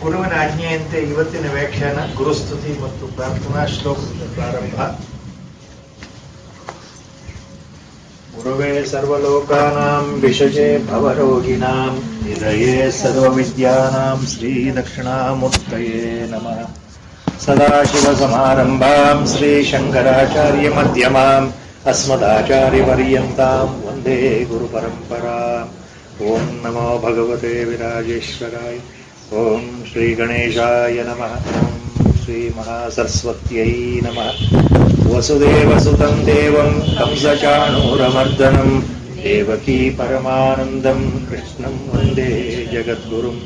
ಗುರುವಿನ ಆಜ್ಞೆಯಂತೆ ಇವತ್ತಿನ ವ್ಯಾಖ್ಯಾನ ಗುರುಸ್ತುತಿ ಮತ್ತು ಪ್ರಾರ್ಥನಾ ಶ್ಲೋಕದ ಪ್ರಾರಂಭ. ಗುರುವೇ ಸರ್ವಲೋಕಾನಾಂ ವಿಷಜೇ ಭವರೋಗಿಣಾಂ ನಿಧಯೇ ಸರ್ವವಿದ್ಯಾನಾಂ ಶ್ರೀ ದಕ್ಷಿಣಾಮೂರ್ತಯೇ ನಮಃ. ಸದಾಶಿವಸಮಾರಂಭಾಂ ಶ್ರೀ ಶಂಕರಾಚಾರ್ಯ ಮಧ್ಯಮಾಂ ಅಸ್ಮದಾಚಾರ್ಯಪರ್ಯಂತಾಂ ವಂದೇ ಗುರುಪರಂಪರಾಂ. ಓಂ ನಮೋ ಭಗವತೆ ವಿರಾಜೇಶ್ವರಾಯ. ಓಂ ಶ್ರೀ ಗಣೇಶಾಯ ನಮಃ. ಓಂ ಶ್ರೀ ಮಹಾಸರಸ್ವತ್ಯೈ ನಮಃ. ವಸುದೇವಸುತಂ ದೇವಂ ಕಂಸಚಾಣೂರಮರ್ದನಂ ದೇವಕೀ ಪರಮಾನಂದಂ ಕೃಷ್ಣಂ ವಂದೇ ಜಗದ್ಗುರುಂ.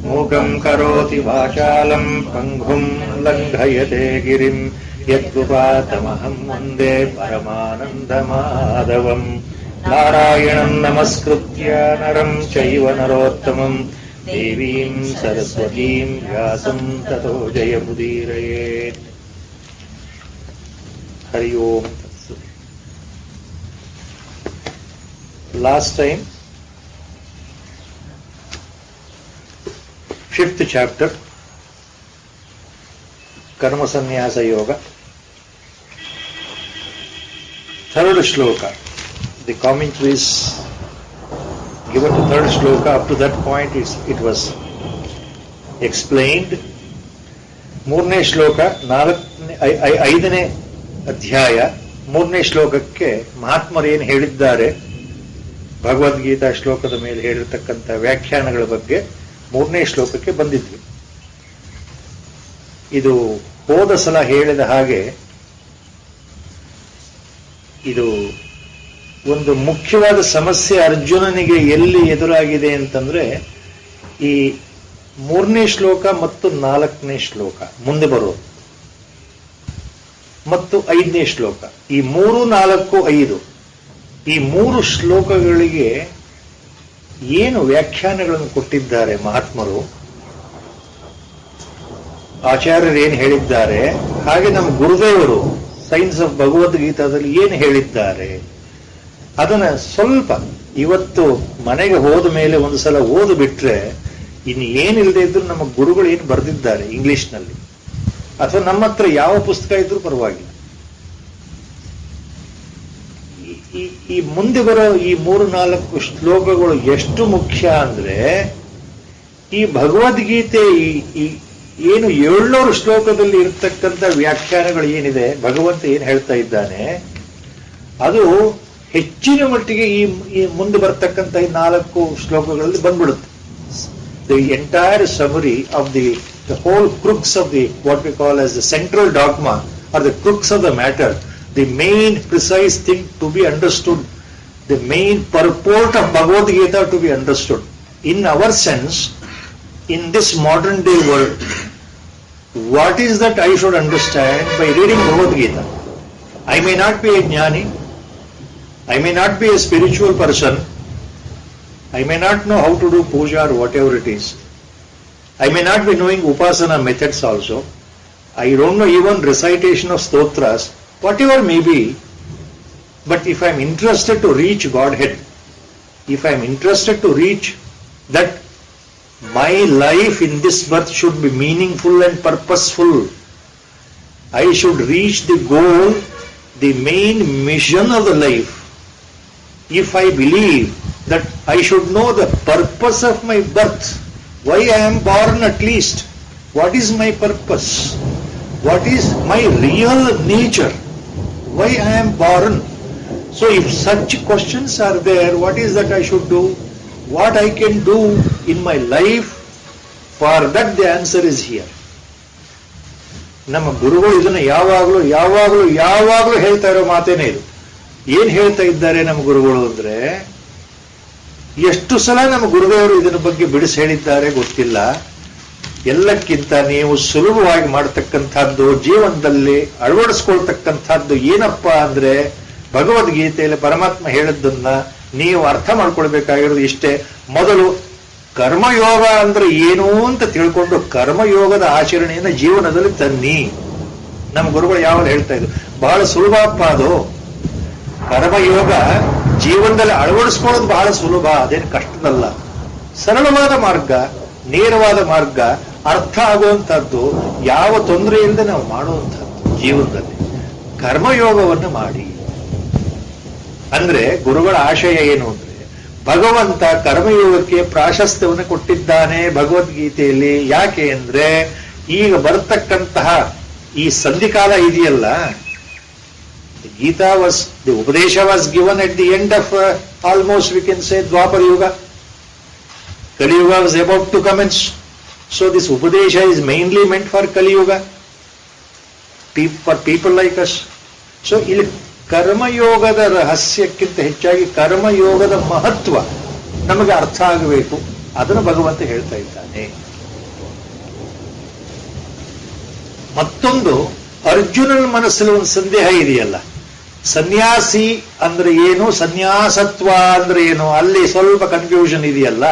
ಮೂಕಂ ಕರೋತಿ ವಾಚಾಲಂ ಪಂಗುಂ ಲಂಘಯತೆ ಗಿರಿಂ ಯತ್ಕೃಪಾತಮಹಂ ವಂದೇ ಪರಮಾನಂದಮಾಧವಂ. ನಾರಾಯಣಂ ನಮಸ್ಕೃತ್ಯ ನರಂ ಚೈವ ನರೋತ್ತಮಂ ದೇವೀಂ ಸರಸ್ವತೀಂ ವ್ಯಾಸಂ ತತೋ ಜಯಮುದೀರಯೇತ್. ಹರಿ ಓಂ. Last time, 5th chapter, Karma Sannyasa Yoga, 3rd shloka. The commentaries given to 3rd shloka, up to that point it was explained. 3ನೇ ಶ್ಲೋಕ 5ನೇ ಅಧ್ಯಾಯ 3ನೇ ಶ್ಲೋಕಕ್ಕೆ ಮಹಾತ್ಮರೇನು ಹೇಳಿದ್ದಾರೆ, ಭಗವದ್ಗೀತಾ ಶ್ಲೋಕದ ಮೇಲೆ ಹೇಳಿರ್ತಕ್ಕಂಥ ವ್ಯಾಖ್ಯಾನಗಳ ಬಗ್ಗೆ 3ನೇ ಶ್ಲೋಕಕ್ಕೆ ಬಂದಿದ್ವಿ. ಇದು ಹೋದ ಸಲ ಹೇಳಿದ ಹಾಗೆ ಇದು ಒಂದು ಮುಖ್ಯವಾದ ಸಮಸ್ಯೆ ಅರ್ಜುನನಿಗೆ ಎಲ್ಲಿ ಎದುರಾಗಿದೆ ಅಂತಂದ್ರೆ, ಈ 3ನೇ ಶ್ಲೋಕ ಮತ್ತು 4ನೇ ಶ್ಲೋಕ ಮುಂದೆ ಬರೋದು ಮತ್ತು 5ನೇ ಶ್ಲೋಕ, ಈ 3, 4, 5 ಈ 3 ಶ್ಲೋಕಗಳಿಗೆ ಏನು ವ್ಯಾಖ್ಯಾನಗಳನ್ನು ಕೊಟ್ಟಿದ್ದಾರೆ ಮಹಾತ್ಮರು, ಆಚಾರ್ಯರು ಏನು ಹೇಳಿದ್ದಾರೆ, ಹಾಗೆ ನಮ್ಮ ಗುರುದೇವರು ಸೈನ್ಸ್ ಆಫ್ ಭಗವದ್ಗೀತಾದಲ್ಲಿ ಏನು ಹೇಳಿದ್ದಾರೆ, ಅದನ್ನ ಸ್ವಲ್ಪ ಇವತ್ತು ಮನೆಗೆ ಹೋದ ಮೇಲೆ ಒಂದು ಸಲ ಓದು ಬಿಟ್ರೆ, ಇನ್ನು ಏನಿಲ್ಲದೆ ಇದ್ರು ನಮ್ಮ ಗುರುಗಳು ಏನು ಬರೆದಿದ್ದಾರೆ ಇಂಗ್ಲಿಷ್ನಲ್ಲಿ, ಅಥವಾ ನಮ್ಮ ಹತ್ರ ಯಾವ ಪುಸ್ತಕ ಇದ್ರೂ ಪರವಾಗಿಲ್ಲ, ಈ ಮುಂದೆ ಬರೋ ಈ 3-4 ಶ್ಲೋಕಗಳು ಎಷ್ಟು ಮುಖ್ಯ ಅಂದ್ರೆ, ಈ ಭಗವದ್ಗೀತೆ ಏನು 700 ಶ್ಲೋಕದಲ್ಲಿ ಇರತಕ್ಕಂಥ ವ್ಯಾಖ್ಯಾನಗಳು ಏನಿದೆ, ಭಗವಂತ ಏನು ಹೇಳ್ತಾ ಇದ್ದಾನೆ, ಅದು ಹೆಚ್ಚಿನ ಮಟ್ಟಿಗೆ ಈ ಮುಂದೆ ಬರ್ತಕ್ಕಂಥ ಈ 4 ಶ್ಲೋಕಗಳಲ್ಲಿ ಬಂದ್ಬಿಡುತ್ತೆ. The entire summary of the whole crux of the what we call as the central dogma or the crux of the matter, the main precise thing to be understood, the main purport of Bhagavad Gita to be understood in our sense, in this modern day world. What is that I should understand by reading Bhagavad Gita? I may not be a jnani, I may not be a spiritual person, I may not know how to do puja or whatever it is, I may not be knowing upasana methods also, I don't know even recitation of stotras, whatever may be, but if I am interested to reach Godhead, if I am interested to reach that my life in this birth should be meaningful and purposeful, I should reach the goal, the main mission of the life. If I believe that I should know the purpose of my birth, why I am born at least, what is my purpose, what is my real nature, why I am born. So if such questions are there, what is that I should do, what I can do in my life, for that the answer is here. ನಮ್ಮ ಗುರುಗಳು ಇದನ್ನು ಯಾವಾಗಲೂ ಹೇಳ್ತಾ ಇರೋ ಮಾತೇನೆ ಇದು. ಏನ್ ಹೇಳ್ತಾ ಇದ್ದಾರೆ ನಮ್ಮ ಗುರುಗಳು ಅಂದ್ರೆ, ಎಷ್ಟು ಸಲ ನಮ್ಮ ಗುರುದೇವರು ಇದರ ಬಗ್ಗೆ ಬಿಡಿಸಿ ಹೇಳಿದ್ದಾರೆ ಗೊತ್ತಿಲ್ಲ. ಎಲ್ಲಕ್ಕಿಂತ ನೀವು ಸುಲಭವಾಗಿ ಮಾಡತಕ್ಕಂಥದ್ದು, ಜೀವನದಲ್ಲಿ ಅಳವಡಿಸ್ಕೊಳ್ತಕ್ಕಂಥದ್ದು ಏನಪ್ಪಾ ಅಂದ್ರೆ, ಭಗವದ್ಗೀತೆಯಲ್ಲಿ ಪರಮಾತ್ಮ ಹೇಳಿದ್ದನ್ನ ನೀವು ಅರ್ಥ ಮಾಡ್ಕೊಳ್ಬೇಕಾಗಿರೋದು ಇಷ್ಟೇ. ಮೊದಲು ಕರ್ಮಯೋಗ ಅಂದ್ರೆ ಏನು ಅಂತ ತಿಳ್ಕೊಂಡು ಕರ್ಮಯೋಗದ ಆಚರಣೆಯನ್ನು ಜೀವನದಲ್ಲಿ ತನ್ನಿ. ನಮ್ಮ ಗುರುಗಳು ಯಾವಾಗ ಹೇಳ್ತಾ ಇದ್ರು, ಬಹಳ ಸುಲಭಪ್ಪ ಅದು ಕರ್ಮಯೋಗ, ಜೀವನದಲ್ಲಿ ಅಳವಡಿಸ್ಕೊಳ್ಳೋದು ಬಹಳ ಸುಲಭ, ಅದೇನು ಕಷ್ಟದಲ್ಲ, ಸರಳವಾದ ಮಾರ್ಗ. ನೇರವಾದ ಮಾರ್ಗ, ಅರ್ಥ ಆಗುವಂತಹದ್ದು, ಯಾವ ತೊಂದರೆ ಇಲ್ಲದೆ ನಾವು ಮಾಡುವಂತಹದ್ದು ಜೀವನದಲ್ಲಿ. ಕರ್ಮಯೋಗವನ್ನು ಮಾಡಿ ಅಂದ್ರೆ ಗುರುಗಳ ಆಶಯ ಏನು ಅಂದ್ರೆ, ಭಗವಂತ ಕರ್ಮಯೋಗಕ್ಕೆ ಪ್ರಾಶಸ್ತ್ಯವನ್ನು ಕೊಟ್ಟಿದ್ದಾನೆ ಭಗವದ್ಗೀತೆಯಲ್ಲಿ. ಯಾಕೆ ಅಂದ್ರೆ ಈಗ ಬರತಕ್ಕಂತಹ ಈ ಸಂಧಿಕಾಲ ಇದೆಯಲ್ಲ, ಗೀತಾ ವಾಸ್ ದಿ ಉಪದೇಶ was given at the end of almost we can say Dwapara Yuga. Kaliyuga was about to commence. So this ಉಪದೇಶ is mainly meant for Kaliyuga, for people like us. So ಇಲ್ಲಿ ಕರ್ಮಯೋಗದ ರಹಸ್ಯಕ್ಕಿಂತ ಹೆಚ್ಚಾಗಿ ಕರ್ಮಯೋಗದ ಮಹತ್ವ ನಮಗೆ ಅರ್ಥ ಆಗಬೇಕು. ಅದನ್ನು ಭಗವಂತ ಹೇಳ್ತಾ ಇದ್ದಾನೆ. ಮತ್ತೊಂದು, ಅರ್ಜುನನ ಮನಸ್ಸಲ್ಲಿ ಒಂದು ಸಂದೇಹ ಇದೆಯಲ್ಲ, ಸನ್ಯಾಸಿ ಅಂದ್ರೆ ಏನು, ಸನ್ಯಾಸತ್ವ ಅಂದ್ರೆ ಏನು, ಅಲ್ಲಿ ಸ್ವಲ್ಪ ಕನ್ಫ್ಯೂಷನ್ ಇದೆಯಲ್ಲ.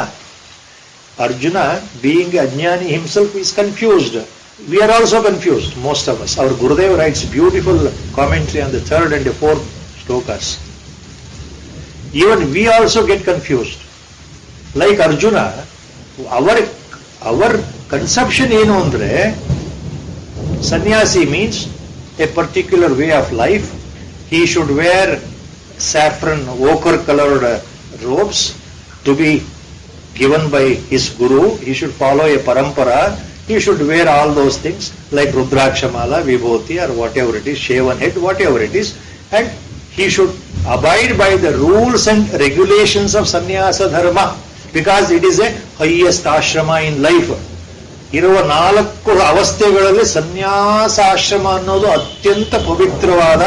ಅರ್ಜುನ ಬೀಯಿಂಗ್ ಅಜ್ಞಾನಿ himself is confused. We are also confused, most of us. Our Gurudev writes beautiful commentary on the 3rd and the 4th shlokas. Even we also get confused. Like Arjuna, our conception ಏನು ಅಂದ್ರೆ, sannyasi means a particular way of life. He should wear saffron, ochre colored robes to be given by his guru. He should follow a parampara. He should wear all those things like Rudrakshamala, Vibhuti or whatever it is, shaven head, whatever it is, and he should abide by the rules and regulations of sannyasa dharma, because it is a highest ashrama in life. ಇರುವ 4 ಅವಸ್ಥೆಗಳಲ್ಲಿ ಸನ್ಯಾಸಾಶ್ರಮ ಅನ್ನೋದು ಅತ್ಯಂತ ಪವಿತ್ರವಾದ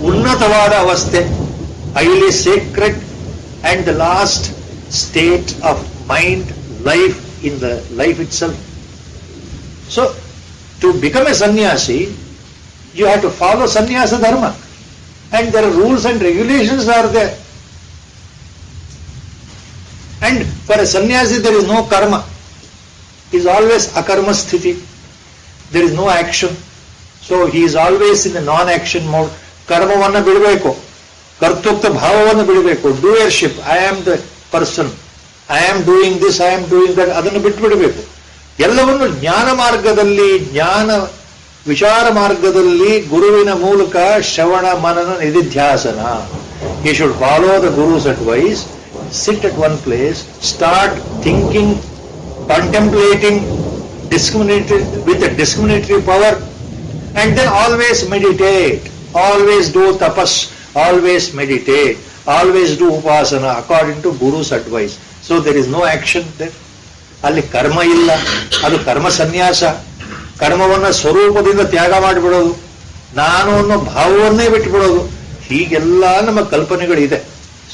ಉನ್ನತವಾದ ಅವಸ್ಥೆ, highly sacred and the last state of mind, life in the life itself. So, to become a sannyasi, you have to follow sannyasa dharma, and there are rules and regulations are there. And for a sannyasi there is no karma. He is always akarma sthiti. There is no action. So he is always in the non-action mode. Karmavanna bidbeku, kartೃತ್ವ ಭಾವವನ್ನು ಬಿಡಬೇಕು. Doership, I am the person, I am doing this, I am doing that, ಅದನ್ನು ಬಿಟ್ಟುಬಿಡಬೇಕು. ಎಲ್ಲವನ್ನು ಜ್ಞಾನ ಮಾರ್ಗದಲ್ಲಿ, ಜ್ಞಾನ ವಿಚಾರ ಮಾರ್ಗದಲ್ಲಿ ಗುರುವಿನ ಮೂಲಕ ಶ್ರವಣ ಮನನ ನಿಧಿಧ್ಯಾಸನ. He should follow the Guru's advice, sit at one place, start thinking, contemplating, with a discriminatory power, and then always meditate, always do tapas, always meditate, always do upasana according to Guru's advice. So there is no action there. ಅಲ್ಲಿ ಕರ್ಮ ಇಲ್ಲ, ಅದು ಕರ್ಮ ಸನ್ಯಾಸ. ಕರ್ಮವನ್ನ ಸ್ವರೂಪದಿಂದ ತ್ಯಾಗ ಮಾಡಿಬಿಡೋದು, ನಾನು ಅನ್ನೋ ಭಾವವನ್ನೇ ಬಿಟ್ಟುಬಿಡೋದು. ಹೀಗೆಲ್ಲ ನಮ್ಮ ಕಲ್ಪನೆಗಳಿದೆ.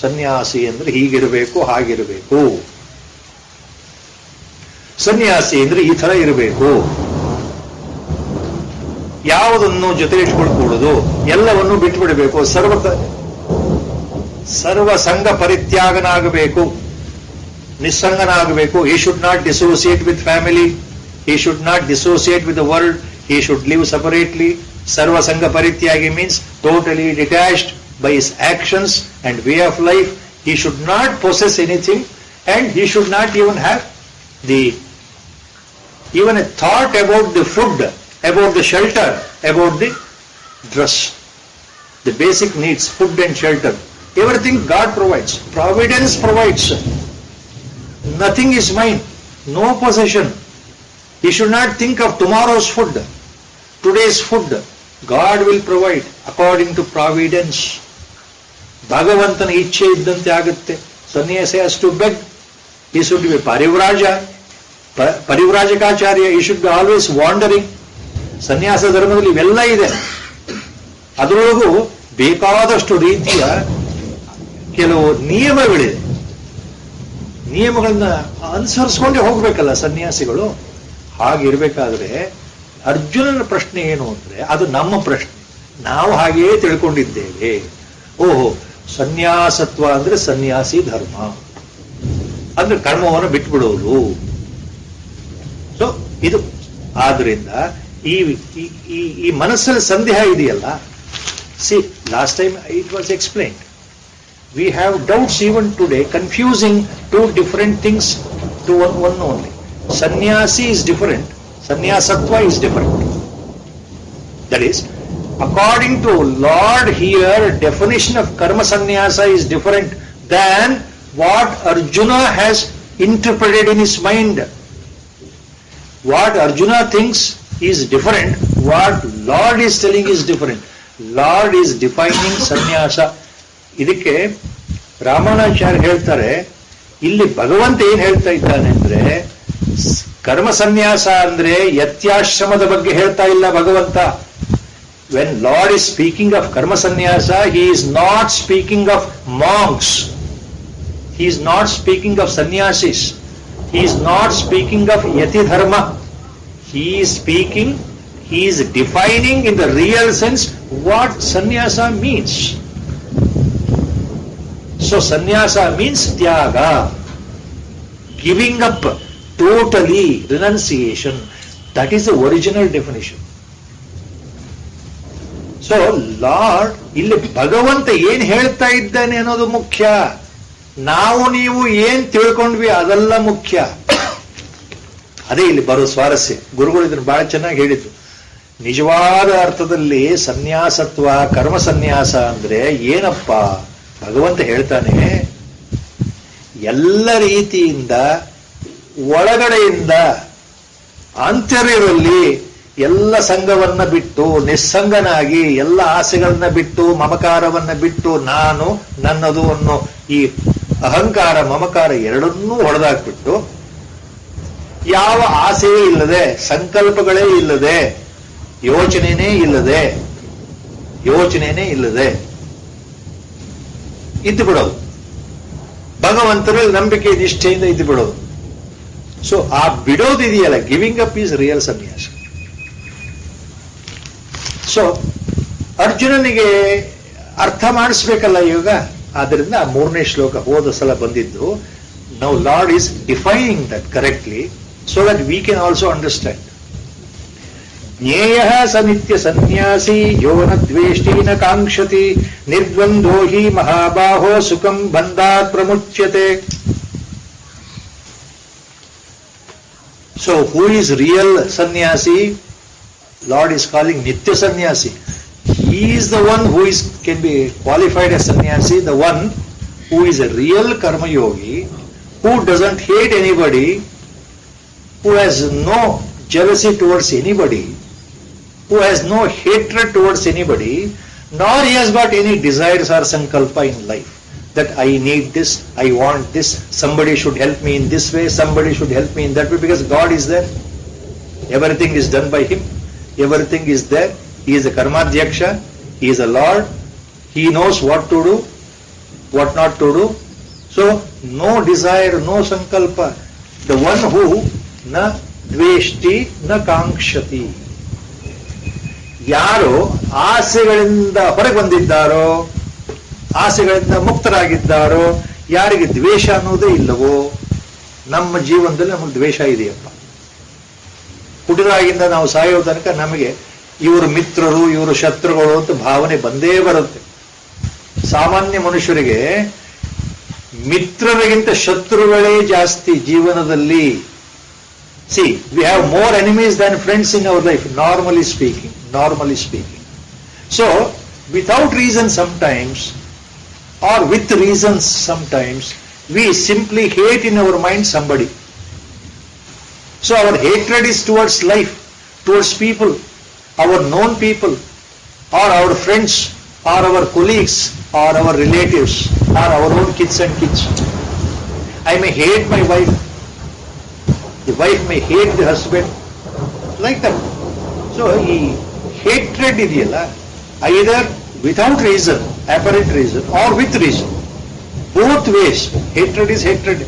ಸನ್ಯಾಸಿ ಅಂದ್ರೆ ಹೀಗಿರಬೇಕು, ಹಾಗಿರಬೇಕು. ಸನ್ಯಾಸಿ ಅಂದ್ರೆ ಈ ತರ ಇರಬೇಕು, ಯಾವುದನ್ನು ಜೊತೆ ಇಟ್ಕೊಳ್ಕೂಡದು, ಎಲ್ಲವನ್ನು ಬಿಟ್ಟು ಬಿಡಬೇಕು, ಸರ್ವ ಸಂಘ ಪರಿತ್ಯಾಗನಾಗಬೇಕು, ನಿಸ್ಸಂಗನಾಗಬೇಕು. He should not dissociate with family, he should not dissociate with the world, he should live separately. Sarva Sangha Parityagi means totally detached by his actions and way of life. He should not possess anything, and he should not even have even a thought about the food, about the shelter, about the dress. The basic needs, food and shelter, everything God provides. Providence provides. Nothing is mine, no possession. He should not think of tomorrow's food, today's food. God will provide according to providence. ಭಗವಂತನ ಇಚ್ಛೆ ಇದ್ದಂತೆ ಆಗುತ್ತೆ. ಸನ್ಯಾಸಿ has to beg. He should be ಪರಿವ್ರಾಜಕಾಚಾರ್ಯ. He should be always wandering. ಸನ್ಯಾಸ ಧರ್ಮದಲ್ಲಿ ಇವೆಲ್ಲ ಇದೆ. ಅದರೊಳಗೂ ಬೇಕಾದಷ್ಟು ರೀತಿಯ ಕೆಲವು ನಿಯಮಗಳಿದೆ. ನಿಯಮಗಳನ್ನ ಅನುಸರಿಸ್ಕೊಂಡೇ ಹೋಗ್ಬೇಕಲ್ಲ ಸನ್ಯಾಸಿಗಳು. ಹಾಗಿರ್ಬೇಕಾದ್ರೆ ಅರ್ಜುನನ ಪ್ರಶ್ನೆ ಏನು ಅಂದ್ರೆ, ಅದು ನಮ್ಮ ಪ್ರಶ್ನೆ. ನಾವು ಹಾಗೆಯೇ ತಿಳ್ಕೊಂಡಿದ್ದೇವೆ. ಓಹೋ, ಸನ್ಯಾಸತ್ವ ಅಂದ್ರೆ ಸನ್ಯಾಸಿ ಧರ್ಮ ಅಂದ್ರೆ ಕರ್ಮವನ್ನು ಬಿಟ್ಬಿಡೋದು. ಸೊ ಇದು ಆದ್ರಿಂದ ಈ ಮನಸ್ಸಲ್ಲಿ ಸಂದೇಹ ಇದೆಯಲ್ಲ. C, last time it was explained. We have doubts even today, confusing two different things to one only. sannyasi is different, sannyasatva is different. That is, according to Lord here, definition of karma sannyasa is different than what Arjuna has interpreted in his mind. What Arjuna thinks is different, what Lord is telling is different. Lord is defining sannyasa. ಇದಕ್ಕೆ ರಾಮಾನುಜಾಚಾರ್ಯ ಹೇಳ್ತಾರೆ, ಇಲ್ಲಿ ಭಗವಂತ ಏನ್ ಹೇಳ್ತಾ ಇದ್ದಾನೆ ಅಂದ್ರೆ, ಕರ್ಮ ಸನ್ಯಾಸ ಅಂದ್ರೆ ಯತ್ಯಾಶ್ರಮದ ಬಗ್ಗೆ ಹೇಳ್ತಾ ಇಲ್ಲ ಭಗವಂತ. When Lord is speaking of karma sannyasa, he is not speaking of monks. He is not speaking of sannyasis. He is not speaking of yati dharma. He is defining in the real sense what sannyasa means. So sannyasa means tyaga, giving up totally, renunciation. That is the original definition. So lord ಇಲ್ಲಿ ಭಗವಂತ ಏನ್ ಹೇಳ್ತಾ ಇದ್ದಾನೆ ಅನ್ನೋದು ಮುಖ್ಯ. ನಾವು ನೀವು ಏನ್ ತಿಳ್ಕೊಂಡ್ವಿ ಅದೆಲ್ಲ ಮುಖ್ಯ. ಅದೇ ಇಲ್ಲಿ ಬರೋ ಸ್ವಾರಸ್ಯ. ಗುರುಗಳು ಇದನ್ನು ಬಹಳ ಚೆನ್ನಾಗಿ ಹೇಳಿದ್ರು. ನಿಜವಾದ ಅರ್ಥದಲ್ಲಿ ಸನ್ಯಾಸತ್ವ, ಕರ್ಮ ಸನ್ಯಾಸ ಅಂದ್ರೆ ಏನಪ್ಪ? ಭಗವಂತ ಹೇಳ್ತಾನೆ, ಎಲ್ಲ ರೀತಿಯಿಂದ ಒಳಗಡೆಯಿಂದ ಆಂತರ್ಯದಲ್ಲಿ ಎಲ್ಲ ಸಂಘವನ್ನ ಬಿಟ್ಟು ನಿಸ್ಸಂಗನಾಗಿ, ಎಲ್ಲ ಆಸೆಗಳನ್ನ ಬಿಟ್ಟು, ಮಮಕಾರವನ್ನ ಬಿಟ್ಟು, ನಾನು ನನ್ನದು ಅನ್ನೋ ಈ ಅಹಂಕಾರ ಮಮಕಾರ ಎರಡನ್ನೂ ಹೊಡೆದಾಕ್ಬಿಟ್ಟು, ಯಾವ ಆಸೆಯೇ ಇಲ್ಲದೆ, ಸಂಕಲ್ಪಗಳೇ ಇಲ್ಲದೆ, ಯೋಚನೆನೇ ಇಲ್ಲದೆ ಇದ್ದು ಬಿಡೋದು. ಭಗವಂತರಲ್ಲಿ ನಂಬಿಕೆ ನಿಷ್ಠೆಯಿಂದ ಇದ್ದು ಬಿಡೋದು. ಸೊ ಆ ಬಿಡೋದಿದೆಯಲ್ಲ, ಗಿವಿಂಗ್ ಅಪ್ ಈಸ್ ರಿಯಲ್ ಸನ್ಯಾಸ. ಸೊ ಅರ್ಜುನನಿಗೆ ಅರ್ಥ ಮಾಡಿಸ್ಬೇಕಲ್ಲ ಇವಾಗ. ಆದ್ರಿಂದ ಆ 3ನೇ ಶ್ಲೋಕ ಹೋದ ಸಲ ಬಂದಿದ್ದು. Now Lord is defining that correctly so that we can also understand. ಜ್ಞೇಯ ಸ ನಿತ್ಯ ಸನ್ಯಾಸಿ ಯೋ ನ ದ್ವೇಷ್ಟಿ ನ ಕಾಂಕ್ಷತಿ ನಿರ್ದ್ವಂದ್ವೋ ಹಿ ಮಹಾಬಾಹೋ ಸುಖಂ ಬಂಧಾತ್ ಪ್ರಮುಚ್ಯತೆ. ಸೊ ಹೂ ಈಸ್ ರಿಯಲ್ ಸನ್ಯಾಸಿ? Lord is calling Nitya Sannyasi. He is the one who can be qualified as sannyasi, the one who is a real karma yogi, who doesn't hate anybody, who has no jealousy towards anybody, who has no hatred towards anybody, nor he has got any desires or sankalpa in life. That I need this, I want this, somebody should help me in this way, somebody should help me in that way, because God is there. Everything is done by Him. Everything is there. He is a Karmadhyaksha. He is a Lord. He knows what to do, what not to do. So, no desire, no sankalpa. The one who na dveshti na kankshati. ಯಾರು ಆಸೆಗಳಿಂದ ಹೊರಗೆ ಬಂದಿದ್ದಾರೋ, ಆಸೆಗಳಿಂದ ಮುಕ್ತರಾಗಿದ್ದಾರೋ, ಯಾರಿಗೆ ದ್ವೇಷ ಅನ್ನೋದೇ ಇಲ್ಲವೋ. ನಮ್ಮ ಜೀವನದಲ್ಲಿ ನಮಗೆ ದ್ವೇಷ ಇದೆಯಪ್ಪ. ಹುಟ್ಟಿದಾಗಿಂದ ನಾವು ಸಾಯೋ ತನಕ ನಮಗೆ ಇವರು ಮಿತ್ರರು, ಇವರು ಶತ್ರುಗಳು ಅಂತ ಭಾವನೆ ಬಂದೇ ಬರುತ್ತೆ. ಸಾಮಾನ್ಯ ಮನುಷ್ಯರಿಗೆ ಮಿತ್ರರಿಗಿಂತ ಶತ್ರುಗಳೇ ಜಾಸ್ತಿ ಜೀವನದಲ್ಲಿ. See, we have more enemies than friends in our life, normally speaking. So without reason sometimes, or with reasons sometimes, we simply hate in our mind somebody. So our hatred is towards life, towards people, our known people, or our friends, or our colleagues, or our relatives, or our own kids and kids. I may hate my wife, the wife may hate the husband, like that. So hatred ideyalla, either without reason, apparent reason, or with reason. Both ways, hatred is hatred.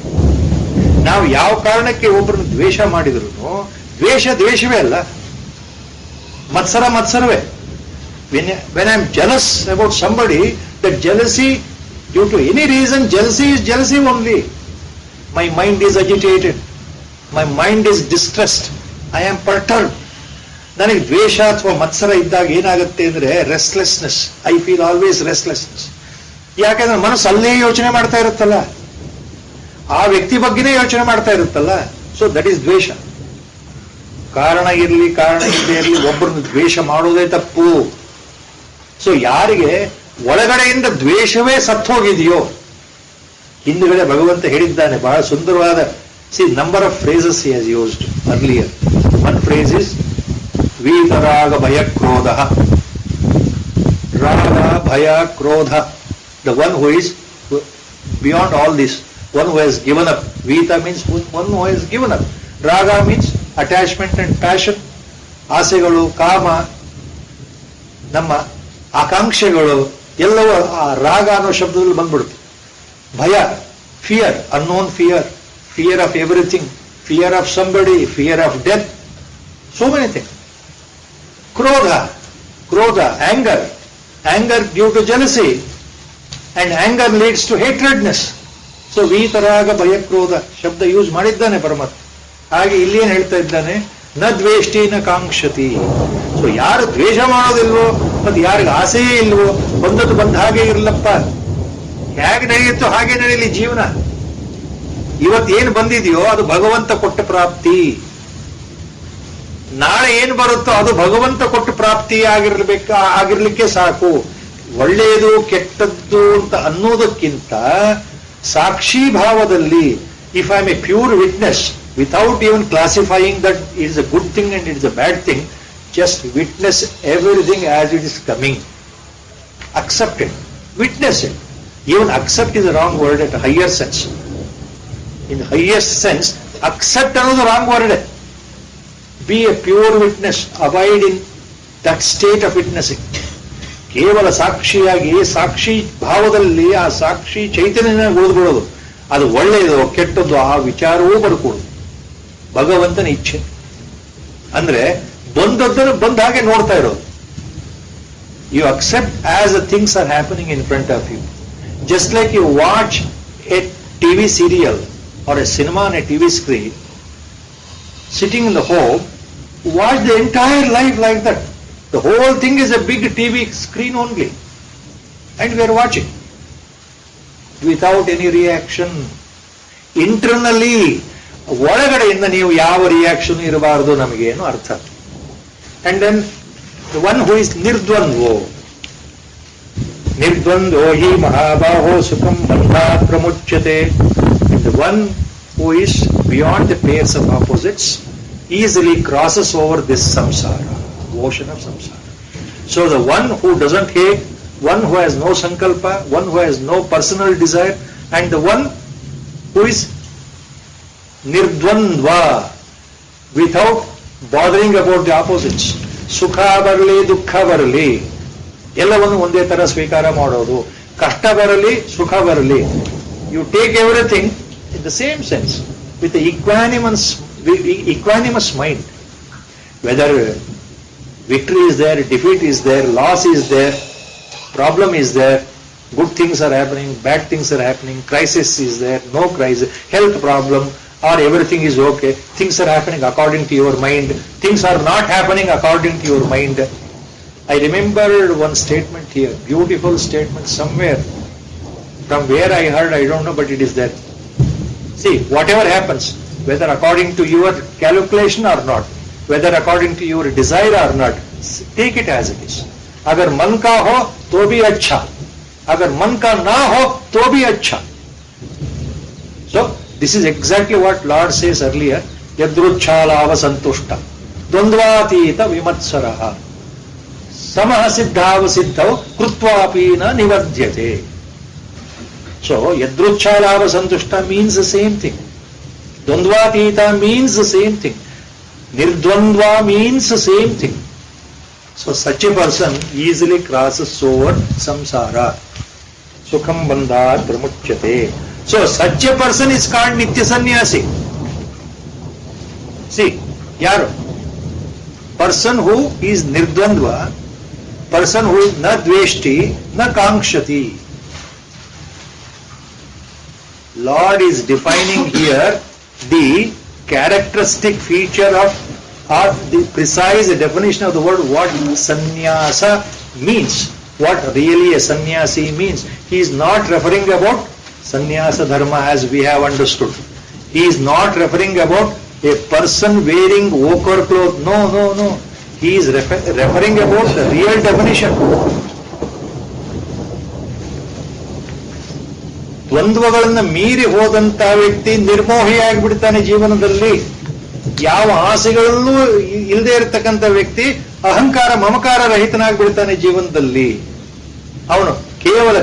ನಾವು ಯಾವ ಕಾರಣಕ್ಕೆ ಒಬ್ಬರನ್ನು ದ್ವೇಷ ಮಾಡಿದ್ರು, ದ್ವೇಷ ದ್ವೇಷವೇ ಅಲ್ಲ, ಮತ್ಸರವೇ. When I am jealous about somebody, that jealousy, due to any reason, jealousy is jealousy only. My mind is agitated, my mind is distressed, I am perturbed. ನನಗೆ ದ್ವೇಷ ಅಥವಾ ಮತ್ಸರ ಇದ್ದಾಗ ಏನಾಗುತ್ತೆ ಅಂದ್ರೆ restlessness. I feel always restlessness. ಯಾಕಂದ್ರೆ ಮನಸ್ಸು ಅಲ್ಲೇ ಯೋಚನೆ ಮಾಡ್ತಾ ಇರುತ್ತಲ್ಲ, ಆ ವ್ಯಕ್ತಿ ಬಗ್ಗೆನೇ ಯೋಚನೆ ಮಾಡ್ತಾ ಇರುತ್ತಲ್ಲ. ಸೊ ದಟ್ ಈಸ್ ದ್ವೇಷ. ಕಾರಣ ಇರಲಿ ಕಾರಣ ಇಲ್ಲದೆ ಇರಲಿ ಒಬ್ಬರನ್ನು ದ್ವೇಷ ಮಾಡೋದೇ ತಪ್ಪು. ಸೊ ಯಾರಿಗೆ ಒಳಗಡೆಯಿಂದ ದ್ವೇಷವೇ ಸತ್ತೋಗಿದೆಯೋ, ಹಿಂದುಗಡೆ ಭಗವಂತ ಹೇಳಿದ್ದಾನೆ ಬಹಳ ಸುಂದರವಾದ, number of phrases he has used earlier. One phrase is ವೀತರಾಗ ಭಯ ಕ್ರೋಧ. ರಾಗ ಭಯ ಕ್ರೋಧ, the one who is beyond all this, one who has given up. Vita means one who has given up. Raga means attachment and passion. ಆಸೆಗಳು, ಕಾಮ, ನಮ್ಮ ಆಕಾಂಕ್ಷೆಗಳು ಎಲ್ಲವೂ ಆ ರಾಗ ಅನ್ನೋ ಶಬ್ದದಲ್ಲಿ ಬಂದ್ಬಿಡುತ್ತೆ. ಭಯ, fear, unknown fear, fear of everything, fear of somebody, fear of death, so many things. ಕ್ರೋಧ, ಕ್ರೋಧ, anger, anger due to jealousy, and anger leads to hatredness. So ವೀತರಾಗ ಭಯ ಕ್ರೋಧ ಶಬ್ದ ಯೂಸ್ ಮಾಡಿದ್ದಾನೆ ಪರಮಾತ್ಮ. ಹಾಗೆ ಇಲ್ಲೇನು ಹೇಳ್ತಾ ಇದ್ದಾನೆ, ನ ದ್ವೇಷ್ಟಿ ನ ಕಾಂಕ್ಷತಿ. ಸೊ ಯಾರು ದ್ವೇಷ ಮಾಡೋದಿಲ್ವೋ ಮತ್ತೆ ಯಾರಿಗೆ ಆಸೆಯೇ ಇಲ್ವೋ, ಬಂದದ್ದು ಬಂದ ಹಾಗೆ ಇರ್ಲಪ್ಪ, ಹೇಗೆ ನಡೆಯುತ್ತೋ ಹಾಗೆ ನಡೆಯಲಿ ಜೀವನ. ಇವತ್ತೇನು ಬಂದಿದೆಯೋ ಅದು ಭಗವಂತ ಕೊಟ್ಟ ಪ್ರಾಪ್ತಿ, ನಾಳೆ ಏನು ಬರುತ್ತೋ ಅದು ಭಗವಂತ ಕೊಟ್ಟ ಪ್ರಾಪ್ತಿ ಆಗಿರ್ಲಿಕ್ಕೆ ಸಾಕು. ಒಳ್ಳೆಯದು ಕೆಟ್ಟದ್ದು ಅಂತ ಅನ್ನೋದಕ್ಕಿಂತ ಸಾಕ್ಷಿ ಭಾವದಲ್ಲಿ, if I am A pure witness without even classifying that it is a good thing and it is a bad thing, just witness everything as it is coming. Accept it. Witness it. Even accept is a wrong word at a higher sense. In the highest sense, accept another wrong word. Be a pure witness. Abide in that state of witnessing. ಕೇವಲ ಸಾಕ್ಷಿಯಾಗಿ ಸಾಕ್ಷಿ ಭಾವದಲ್ಲಿ ಆ ಸಾಕ್ಷಿ ಚೈತನ್ಯನ ಉಳಿದುಕೊಳ್ಳೋದು. ಅದು ಒಳ್ಳೆಯದು ಕೆಟ್ಟದ್ದು ಆ ವಿಚಾರವೂ ಬರ್ಕೊಡು. ಭಗವಂತನ ಇಚ್ಛೆ ಅಂದ್ರೆ ಬಂದದ್ದನ್ನು ಬಂದ ಹಾಗೆ ನೋಡ್ತಾ ಇರೋದು. You accept as the things are happening in front of you. Just like you watch a TV serial or a cinema on a TV screen, sitting in the home, watch the entire life like that. The whole thing is a big TV screen only, and we are watching without any reaction. Internally, ಒಳಗಡೆಯಿಂದ ನೀವು ಯಾವ reaction ಇರಬಾರದು ನಮಗೇನು ಅರ್ಥ. And then the one who is ನಿರ್ದ್ವಂದ್ವೋ, ನಿರ್ದ್ವಂದ್ವೋ ಹಿ ಮಹಾಬಾಹೋ ಸುಖಂ ಬಂಧಾತ್ ಪ್ರಮುಚ್ಯತೆ. The one who is beyond the pairs of opposites easily crosses over this samsara, ocean of samsara. So the one who doesn't hate, one who has no sankalpa, one who has no personal desire, and the one who is nirdvandva, without bothering about the opposites. Sukha barali, dukkha barali, ಎಲ್ಲವನ್ನು ಒಂದೇ ತರ ಸ್ವೀಕಾರ ಮಾಡೋದು. ಕಷ್ಟ ಬರಲಿ, ಸುಖ ಬರಲಿ, you take everything in the same sense with the equanimous mind. Whether victory is there, defeat is there, loss is there, problem is there, good things are happening, bad things are happening, crisis is there, no crisis, health problem, or everything is okay, things are happening according to your mind, things are not happening according to your mind. I remember one statement here, beautiful statement somewhere, from where I heard, I don't know, but it is there. See, whatever happens, whether according to your calculation or not, whether according to your desire or not, take it as it is. अगर मन का हो तो भी अच्छा, अगर मन का ना हो तो भी अच्छा. So this is exactly what Lord says earlier, yadruchalava santushta dvandvatita vimatsaraha samah siddhava siddhau krutvapi na nivadyate. So yadruchalava santushta means the same thing, dvandvatita means the same thing, nirdvandva means the same thing. So such a person easily crosses over samsara. Sukham bandhat pramuchyate. So such a person is called nitya sannyasi. See, yaru? Person who is nirdvandva, person who is na dveshti, na kankshati. Lord is defining here the characteristic feature of, or the precise definition of the word, what sannyasa means, what really a sannyasi means. He is not referring about sannyasa dharma as we have understood. He is not referring about a person wearing ochre cloth. No, no, no. He is referring about the real definition. ದ್ವಂದ್ವಗಳನ್ನ ಮೀರಿ ಹೋದಂತ ವ್ಯಕ್ತಿ ನಿರ್ಮೋಹಿಯಾಗಿಬಿಡ್ತಾನೆ ಜೀವನದಲ್ಲಿ. ಯಾವ ಆಸೆಗಳಲ್ಲೂ ಇಲ್ಲದೆ ಇರತಕ್ಕಂಥ ವ್ಯಕ್ತಿ ಅಹಂಕಾರ ಮಮಕಾರ ರಹಿತನಾಗ್ಬಿಡ್ತಾನೆ ಜೀವನದಲ್ಲಿ. ಅವನು ಕೇವಲ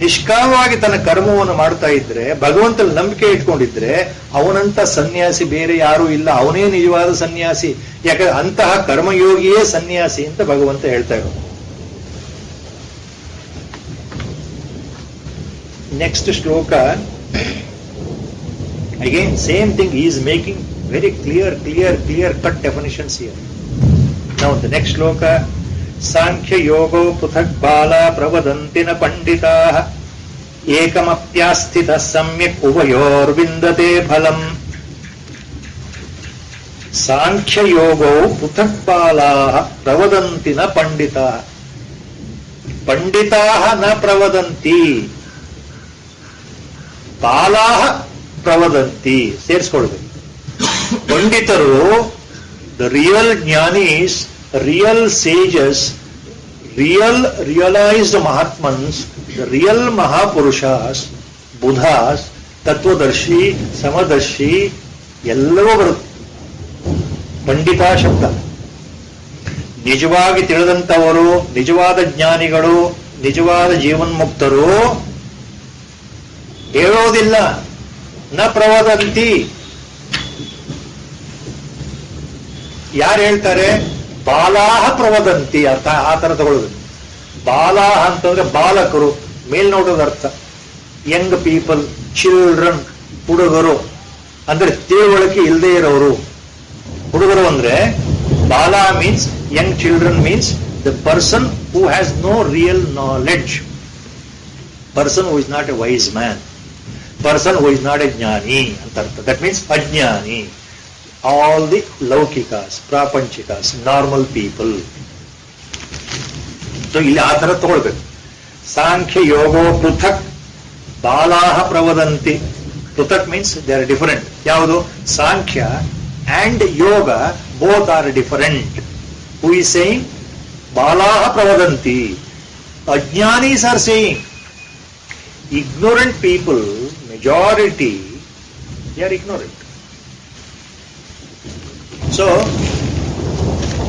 ನಿಷ್ಕಾಮವಾಗಿ ತನ್ನ ಕರ್ಮವನ್ನು ಮಾಡ್ತಾ ಇದ್ರೆ, ಭಗವಂತನ ನಂಬಿಕೆ ಇಟ್ಕೊಂಡಿದ್ರೆ, ಅವನಂತ ಸನ್ಯಾಸಿ ಬೇರೆ ಯಾರೂ ಇಲ್ಲ. ಅವನೇ ನಿಜವಾದ ಸನ್ಯಾಸಿ. ಯಾಕಂದ್ರೆ ಅಂತಹ ಕರ್ಮಯೋಗಿಯೇ ಸನ್ಯಾಸಿ ಅಂತ ಭಗವಂತ ಹೇಳ್ತಾ ಇರೋದು. ನೆಕ್ಸ್ಟ್ ಶ್ಲೋಕ, again same thing, he is making very clear cut definitions here. Now the next shloka, Sankhya yogo puthak bala pravadanti na panditaah ekamapyasthita samyak uvayor vindate phalam. Sankhya yogo puthak balaah pravadanti na panditaah. Panditaah na pravadanti, ಬಾಲಾಹ ಪ್ರವದಂತಿ. ಸೇರಿಸ್ಕೊಳ್ಬೇಕು. ಪಂಡಿತರು, the real ಜ್ಞಾನೀಸ್, real sages, realised ಮಹಾತ್ಮನ್ಸ್, the real ಮಹಾಪುರುಷಾಸ್, ಬುಧಾಸ್, ತತ್ವದರ್ಶಿ, ಸಮದರ್ಶಿ ಎಲ್ಲವೂ ಬರುತ್ತೆ ಪಂಡಿತ ಶಬ್ದ. ನಿಜವಾಗಿ ತಿಳಿದಂಥವರು, ನಿಜವಾದ ಜ್ಞಾನಿಗಳು, ನಿಜವಾದ ಜೀವನ್ಮುಕ್ತರು ಹೇಳೋದಿಲ್ಲ. ನ ಪ್ರವದಂತಿ. ಯಾರು ಹೇಳ್ತಾರೆ? ಬಾಲಾಹ ಪ್ರವದಂತಿ. ಅರ್ಥ ಆ ತರ ತಗೊಳ್ಳೋದು. ಬಾಲಾಹ ಅಂತಂದ್ರೆ ಬಾಲಕರು, ಮೇಲ್ನೋಟದ ಅರ್ಥ. ಯಂಗ್ ಪೀಪಲ್, ಚಿಲ್ಡ್ರನ್, ಹುಡುಗರು ಅಂದ್ರೆ ತಿಳುವಳಿಕೆ ಇಲ್ಲದೆ ಇರೋರು. ಹುಡುಗರು ಅಂದ್ರೆ ಬಾಲ means young children means the person who has no real knowledge, person who is not a wise man, person who is not a jnani ಅಂತ ಅರ್ಥ. That means ajnani. All the laukikas, prapanchikas, normal people. So ಇಲ್ಲಿ ಆ ತರ ತಗೊಳ್ಬೇಕು. ಸಾಂಖ್ಯ ಯೋಗೋ ಪೃಥಕ್ ಬಾಲಾಹ ಪ್ರವದಂತಿ. ಪೃಥಕ್ means they are different. ಯಾವುದು? Sankhya and Yoga both are different. Who is saying ಬಾಲಾಹ ಪ್ರವದಂತಿ? ಅಜ್ಞಾನೀಸ್ are saying. Ignorant people, majority, they are ignorant. So,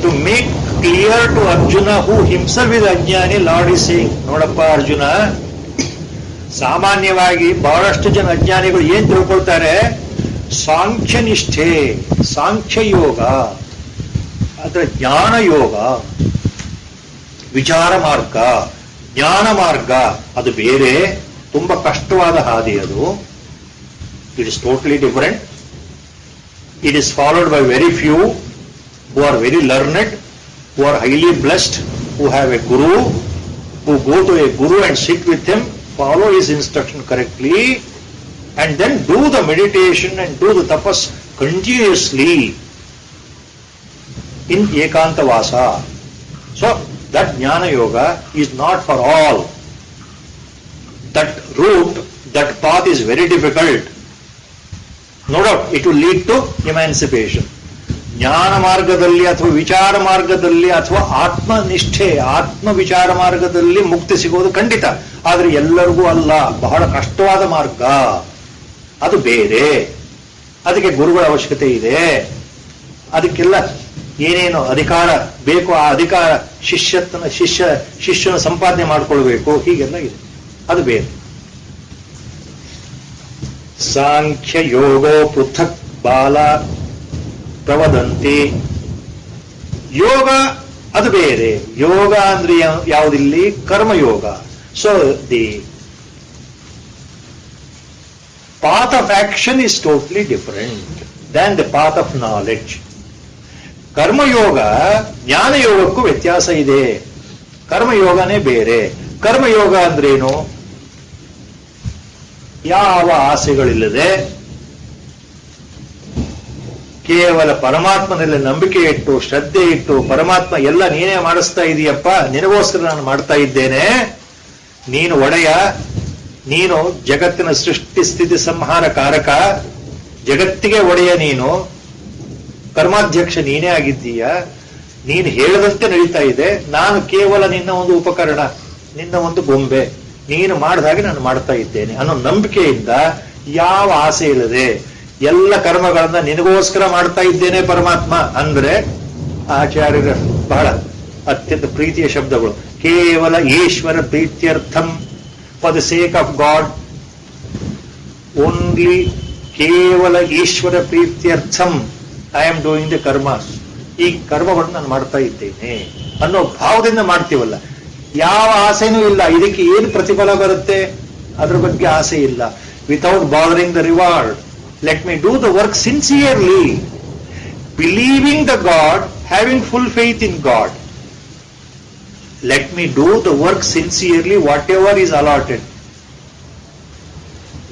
to make clear to Arjuna, who himself is ajnani, Lord is saying, ನೋಡಪ್ಪ ಅರ್ಜುನ, ಸಾಮಾನ್ಯವಾಗಿ ಬಹಳಷ್ಟು ಜನ ಅಜ್ಞಾನಿಗಳು ಏನ್ ತಿಳ್ಕೊಳ್ತಾರೆ? ಸಾಂಖ್ಯ ನಿಷ್ಠೆ, ಸಾಂಖ್ಯ ಯೋಗ, ಅಥವಾ ಜ್ಞಾನ ಯೋಗ, ವಿಚಾರ ಮಾರ್ಗ, ಜ್ಞಾನ ಮಾರ್ಗ ಅದು ಬೇರೆ, ತುಂಬಾ ಕಷ್ಟವಾದ ಹಾದಿ ಅದು. It is totally different. It is followed by very few who are very learned, who are highly blessed, who have a guru, who go to a guru and sit with him, follow his instruction correctly, and then do the meditation and do the tapas continuously in ಏಕಾಂತವಾಸ. So that jnana yoga is not for all. That route, that path is very difficult. No doubt, it will lead to emancipation. ಜ್ಞಾನ ಮಾರ್ಗದಲ್ಲಿ ಅಥವಾ ವಿಚಾರ ಮಾರ್ಗದಲ್ಲಿ ಅಥವಾ ಆತ್ಮನಿಷ್ಠೆ, ಆತ್ಮ ವಿಚಾರ ಮಾರ್ಗದಲ್ಲಿ ಮುಕ್ತಿ ಸಿಗೋದು ಖಂಡಿತ. ಆದ್ರೆ ಎಲ್ಲರಿಗೂ ಅಲ್ಲ, ಬಹಳ ಕಷ್ಟವಾದ ಮಾರ್ಗ ಅದು ಬೇರೆ. ಅದಕ್ಕೆ ಗುರುಗಳ ಅವಶ್ಯಕತೆ ಇದೆ. ಅದಕ್ಕೆಲ್ಲ ಏನೇನು ಅಧಿಕಾರ ಬೇಕು, ಆ ಅಧಿಕಾರ ಶಿಷ್ಯನ ಸಂಪಾದನೆ ಮಾಡಿಕೊಳ್ಬೇಕು, ಹೀಗೆಲ್ಲ ಇದೆ. ಅದು ಬೇರೆ. ಸಾಂಖ್ಯ ಯೋಗೋ ಪೃಥಕ್ ಬಾಲ ಪ್ರವದಂತಿ. ಯೋಗ ಅದು ಬೇರೆ. ಯೋಗ ಅಂದ್ರೆ ಯಾವುದಿಲ್ಲಿ? ಕರ್ಮಯೋಗ. So the path of action is totally different than the path of knowledge. ಕರ್ಮಯೋಗ ಜ್ಞಾನಯೋಗಕ್ಕೂ ವ್ಯತ್ಯಾಸ ಇದೆ. ಕರ್ಮಯೋಗನೇ ಬೇರೆ. ಕರ್ಮಯೋಗ ಅಂದ್ರೇನು? ಯಾವ ಆಸೆಗಳಿಲ್ಲದೆ ಕೇವಲ ಪರಮಾತ್ಮನಲ್ಲಿ ನಂಬಿಕೆ ಇಟ್ಟು, ಶ್ರದ್ಧೆ ಇಟ್ಟು, ಪರಮಾತ್ಮ ಎಲ್ಲ ನೀನೇ ಮಾಡಿಸ್ತಾ ಇದೀಯಪ್ಪ, ನಿನಗೋಸ್ಕರ ನಾನು ಮಾಡ್ತಾ ಇದ್ದೇನೆ, ನೀನು ಒಡೆಯ, ನೀನು ಜಗತ್ತಿನ ಸೃಷ್ಟಿ ಸ್ಥಿತಿ ಸಂಹಾರ ಕಾರಕ, ಜಗತ್ತಿಗೆ ಒಡೆಯ ನೀನು, ಕರ್ಮಾಧ್ಯಕ್ಷ ನೀನೇ ಆಗಿದ್ದೀಯ, ನೀನು ಹೇಳದಂತೆ ನಡೀತಾ ಇದೆ, ನಾನು ಕೇವಲ ನಿನ್ನ ಒಂದು ಉಪಕರಣ, ನಿನ್ನ ಒಂದು ಗೊಂಬೆ, ನೀನು ಮಾಡಿದ ಹಾಗೆ ನಾನು ಮಾಡ್ತಾ ಇದ್ದೇನೆ ಅನ್ನೋ ನಂಬಿಕೆಯಿಂದ ಯಾವ ಆಸೆ ಇಲ್ಲದೆ ಎಲ್ಲ ಕರ್ಮಗಳನ್ನ ನಿನಗೋಸ್ಕರ ಮಾಡ್ತಾ ಇದ್ದೇನೆ ಪರಮಾತ್ಮ ಅಂದ್ರೆ ಆಚಾರ್ಯರ ಬಹಳ ಅತ್ಯಂತ ಪ್ರೀತಿಯ ಶಬ್ದಗಳು. ಕೇವಲ ಈಶ್ವರ ಪ್ರೀತ್ಯರ್ಥಂ, for the sake of God only, ಕೇವಲ ಈಶ್ವರ ಪ್ರೀತ್ಯರ್ಥಂ I am doing the karmas, ಈ ಕರ್ಮಗಳನ್ನು ನಾನು ಮಾಡ್ತಾ ಇದ್ದೇನೆ ಅನ್ನೋ ಭಾವದಿಂದ ಮಾಡ್ತೀವಲ್ಲ, ಯಾವ ಆಸೆನೂ ಇಲ್ಲ. ಇದಕ್ಕೆ ಏನು ಪ್ರತಿಫಲ ಬರುತ್ತೆ ಅದ್ರ ಬಗ್ಗೆ ಆಸೆ ಇಲ್ಲ. Without bothering the reward, let me do the work sincerely, believing the God, having full faith in God. Let me do the work sincerely, whatever is allotted.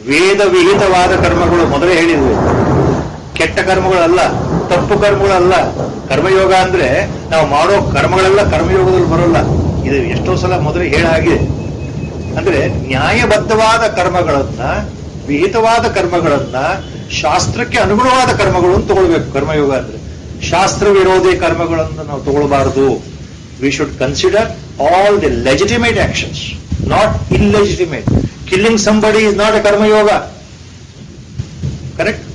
ವೇದ ವಿಹಿತವಾದ ಕರ್ಮಗಳು ಮೊದಲೇ ಹೇಳಿದ್ವಿ, ಕೆಟ್ಟ ಕರ್ಮಗಳಲ್ಲ, ತಪ್ಪು ಕರ್ಮಗಳಲ್ಲ. ಕರ್ಮಯೋಗ ಅಂದ್ರೆ ನಾವು ಮಾಡೋ ಕರ್ಮಗಳೆಲ್ಲ ಕರ್ಮಯೋಗದಲ್ಲಿ ಬರೋಲ್ಲ. ಇದು ಎಷ್ಟೋ ಸಲ ಮೊದಲೇ ಹೇಳಾಗಿದೆ. ಅಂದ್ರೆ ನ್ಯಾಯಬದ್ಧವಾದ ಕರ್ಮಗಳನ್ನ, ವಿಹಿತವಾದ ಕರ್ಮಗಳನ್ನ, ಶಾಸ್ತ್ರಕ್ಕೆ ಅನುಗುಣವಾದ ಕರ್ಮಗಳು ಅಂತ ತಗೊಳ್ಬೇಕು. ಕರ್ಮಯೋಗ ಅಂದ್ರೆ ಶಾಸ್ತ್ರ ವಿರೋಧಿ ಕರ್ಮಗಳನ್ನು ನಾವು ತಗೊಳ್ಬಾರದು. We should consider all the legitimate actions, not illegitimate. Killing somebody is not a karmayoga, correct?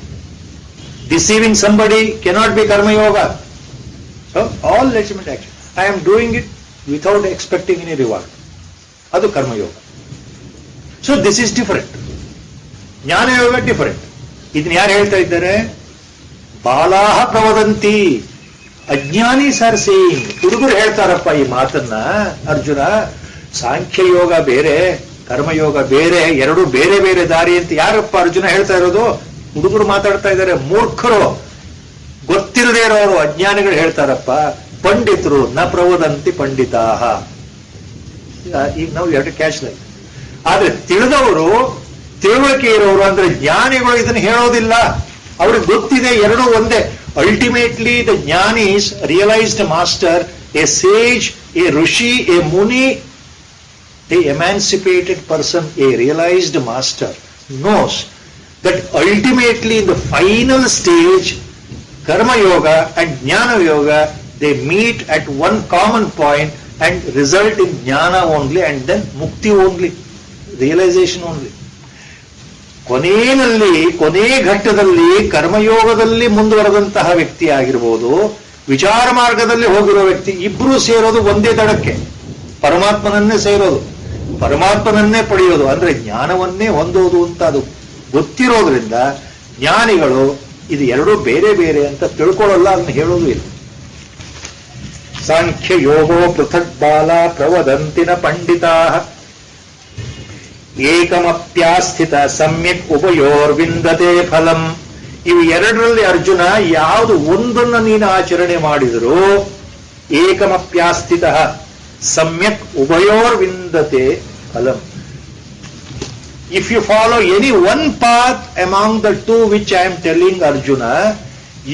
Deceiving somebody cannot be karma yoga. So all legitimate action, I am doing it without expecting any reward. Adu karma yoga. So this is different. Jnana yoga different. Idin yaru ಹೇಳ್ತಾ ಇದ್ದಾರೆ? ಬಾಲಾಹ ಪ್ರವದಂತಿ, ಅಜ್ಞಾನೀಸ್ are saying. ಹುಡುಗರು ಹೇಳ್ತಾರಪ್ಪ ಈ ಮಾತನ್ನ. ಅರ್ಜುನ, ಸಾಂಖ್ಯ ಯೋಗ ಬೇರೆ, ಕರ್ಮಯೋಗ ಬೇರೆ, ಎರಡು ಬೇರೆ ಬೇರೆ ದಾರಿ ಅಂತ ಯಾರಪ್ಪ ಅರ್ಜುನ ಹೇಳ್ತಾ ಇರೋದು? ಹುಡುಗರು ಮಾತಾಡ್ತಾ ಇದ್ದಾರೆ, ಮೂರ್ಖರು, ಗೊತ್ತಿಲ್ಲದೆ ಇರೋರು, ಅಜ್ಞಾನಿಗಳು ಹೇಳ್ತಾರಪ್ಪ. ಪಂಡಿತರು ನ ಪ್ರವದಂತಿ ಪಂಡಿತಾಹ. ಈಗ ನಾವು ಎರಡು ಕ್ಯಾಚ್ ಲೈಕ್. ಆದ್ರೆ ತಿಳಿದವರು, ತಿಳುವಳಿಕೆ ಇರೋರು ಅಂದ್ರೆ ಜ್ಞಾನಿಗಳು ಇದನ್ನು ಹೇಳೋದಿಲ್ಲ. ಅವ್ರಿಗೆ ಗೊತ್ತಿದೆ ಎರಡೂ ಒಂದೇ. ಅಲ್ಟಿಮೇಟ್ಲಿ ದ ಜ್ಞಾನೀಸ್ realised master, a sage, a rishi, a muni, a emancipated person, a realised master knows that ultimately in the final stage, karma yoga and jnana yoga, they meet at one common point and result in jnana only, and then mukti only, realization only. ಕೊನೆಯಲ್ಲಿ, ಕೊನೆ ಘಟ್ಟದಲ್ಲಿ ಕರ್ಮಯೋಗದಲ್ಲಿ ಮುಂದುವರೆದಂತಹ ವ್ಯಕ್ತಿ ಆಗಿರ್ಬೋದು, ವಿಚಾರ ಮಾರ್ಗದಲ್ಲಿ ಹೋಗಿರೋ ವ್ಯಕ್ತಿ, ಇಬ್ರು ಸೇರೋದು ಒಂದೇ ದಡಕ್ಕೆ, ಪರಮಾತ್ಮನನ್ನೇ ಸೇರೋದು, ಪರಮಾತ್ಮನನ್ನೇ ಪಡೆಯೋದು, ಅಂದ್ರೆ ಜ್ಞಾನವನ್ನೇ ಹೊಂದೋದು ಅಂತ ಅದು ಗೊತ್ತಿರೋದ್ರಿಂದ ಜ್ಞಾನಿಗಳು ಇದು ಎರಡೂ ಬೇರೆ ಬೇರೆ ಅಂತ ತಿಳ್ಕೊಳ್ಳಲ್ಲ, ಅದನ್ನ ಹೇಳೋದು ಇಲ್ಲ. ಸಾಂಖ್ಯ ಯೋಗೋ ಪೃಥಕ್ ಬಾಲ ಪ್ರವದಂತಿನ ಪಂಡಿತಾ ಏಕಮಪ್ಯಾಸ್ಥಿತ ಸಮ್ಯಕ್ ಉಭಯೋರ್ವಿಂದತೆ ಫಲಂ. ಇವು ಎರಡರಲ್ಲಿ ಅರ್ಜುನ ಯಾವುದು ಒಂದನ್ನು ನೀನು ಆಚರಣೆ ಮಾಡಿದರೂ ಏಕಮಪ್ಯಾಸ್ಥಿತ ಸಮ್ಯಕ್ ಉಭಯೋರ್ವಿಂದತೆ ಫಲಂ. If you follow any one path among the two which I am telling Arjuna,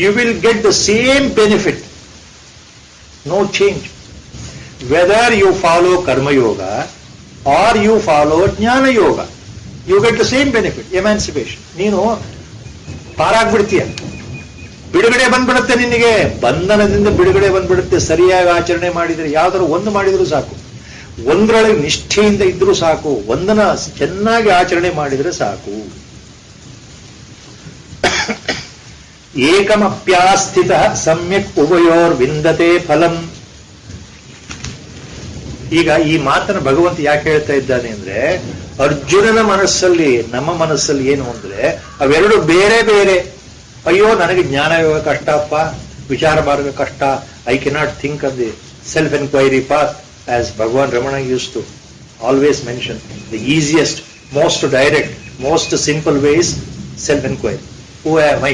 you will get the same benefit. No change. Whether you follow Karma Yoga or you follow Jnana Yoga, you get the same benefit, emancipation. ನೀನು ಪಾರಾಗ್ಬಿಡ್ತೀಯ, ಬಿಡುಗಡೆ ಬಂದ್ಬಿಡುತ್ತೆ ನಿನಗೆ, ಬಂಧನದಿಂದ ಬಿಡುಗಡೆ ಬಂದ್ಬಿಡುತ್ತೆ. ಸರಿಯಾಗಿ ಆಚರಣೆ ಮಾಡಿದರೆ, ಯಾವ್ದಾದ್ರು ಒಂದು ಮಾಡಿದರೂ ಸಾಕು, ಒಂದರೊಳಗೆ ನಿಷ್ಠೆಯಿಂದ ಇದ್ರೂ ಸಾಕು, ಒಂದನ್ನ ಚೆನ್ನಾಗಿ ಆಚರಣೆ ಮಾಡಿದರೆ ಸಾಕು. ಏಕಮಪ್ಯಾಸ್ಥಿತ ಸಮ್ಯಕ್ ಉಭಯೋರ್ ವಿಂದತೆ ಫಲಂ. ಈಗ ಈ ಮಾತನ್ನು ಭಗವಂತ ಯಾಕೆ ಹೇಳ್ತಾ ಇದ್ದಾನೆ ಅಂದ್ರೆ, ಅರ್ಜುನನ ಮನಸ್ಸಲ್ಲಿ, ನಮ್ಮ ಮನಸ್ಸಲ್ಲಿ ಏನು ಅಂದ್ರೆ ಅವೆರಡು ಬೇರೆ ಬೇರೆ. ಅಯ್ಯೋ ನನಗೆ ಜ್ಞಾನಯೋಗ ಕಷ್ಟಪ್ಪ, ವಿಚಾರ ಮಾರ್ಗ ಕಷ್ಟ, I cannot think of the self enquiry path. As Bhagavan Ramana used to always mention, the easiest, most direct, most simple way is self-inquiry. Who am I?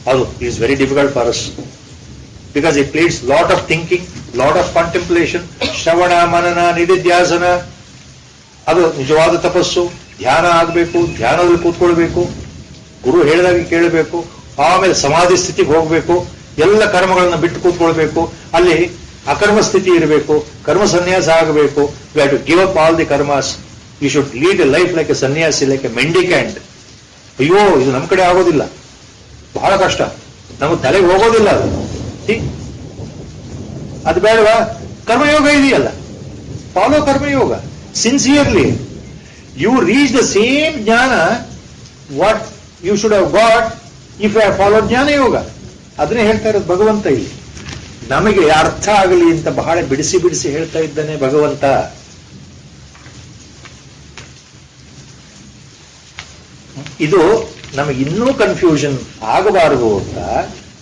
Although it is very difficult for us, because it needs lot of thinking, lot of contemplation, ಶ್ರವಣ ಮನನ ನಿಧಿಧ್ಯಾಸನ. ಅದು ನಿಜವಾದ ತಪಸ್ಸು. ಧ್ಯಾನ ಆಗಬೇಕು, ಧ್ಯಾನದಲ್ಲಿ ಕೂತ್ಕೊಳ್ಬೇಕು, ಗುರು ಹೇಳಿದಾಗ ಕೇಳಬೇಕು, ಆಮೇಲೆ ಸಮಾಧಿ ಸ್ಥಿತಿಗೆ ಹೋಗಬೇಕು, ಎಲ್ಲ ಕರ್ಮಗಳನ್ನ ಬಿಟ್ಟು ಕೂತ್ಕೊಳ್ಬೇಕು, ಅಲ್ಲಿ ಅಕರ್ಮ ಸ್ಥಿತಿ ಇರಬೇಕು, ಕರ್ಮ ಸನ್ಯಾಸ ಆಗಬೇಕು. You have to give up all the karmas. You should lead a life like a sanyasi, like a mendicant. ಅಯ್ಯೋ ಇದು ನಮ್ಮ ಕಡೆ ಆಗೋದಿಲ್ಲ, ಬಹಳ ಕಷ್ಟ. ನಮಗೆ ತಲೆಗೆ ಹೋಗೋದಿಲ್ಲ ಅದು. ಅದು ಬೇಡವಾ? ಕರ್ಮಯೋಗ ಇದೆಯಲ್ಲ, follow karmayoga sincerely. You reach the same jnana what you should have got if you have follow jnana yoga. ಅದನ್ನೇ ಹೇಳ್ತಾ ಇರೋದು ಭಗವಂತ ಇಲ್ಲಿ. ನಮಗೆ ಅರ್ಥ ಆಗಲಿ ಅಂತ ಬಹಳ ಬಿಡಿಸಿ ಬಿಡಿಸಿ ಹೇಳ್ತಾ ಇದ್ದಾನೆ ಭಗವಂತ. ಇದು ನಮಗೆ ಇನ್ನೂ ಕನ್ಫ್ಯೂಷನ್ ಆಗಬಾರದು ಅಂತ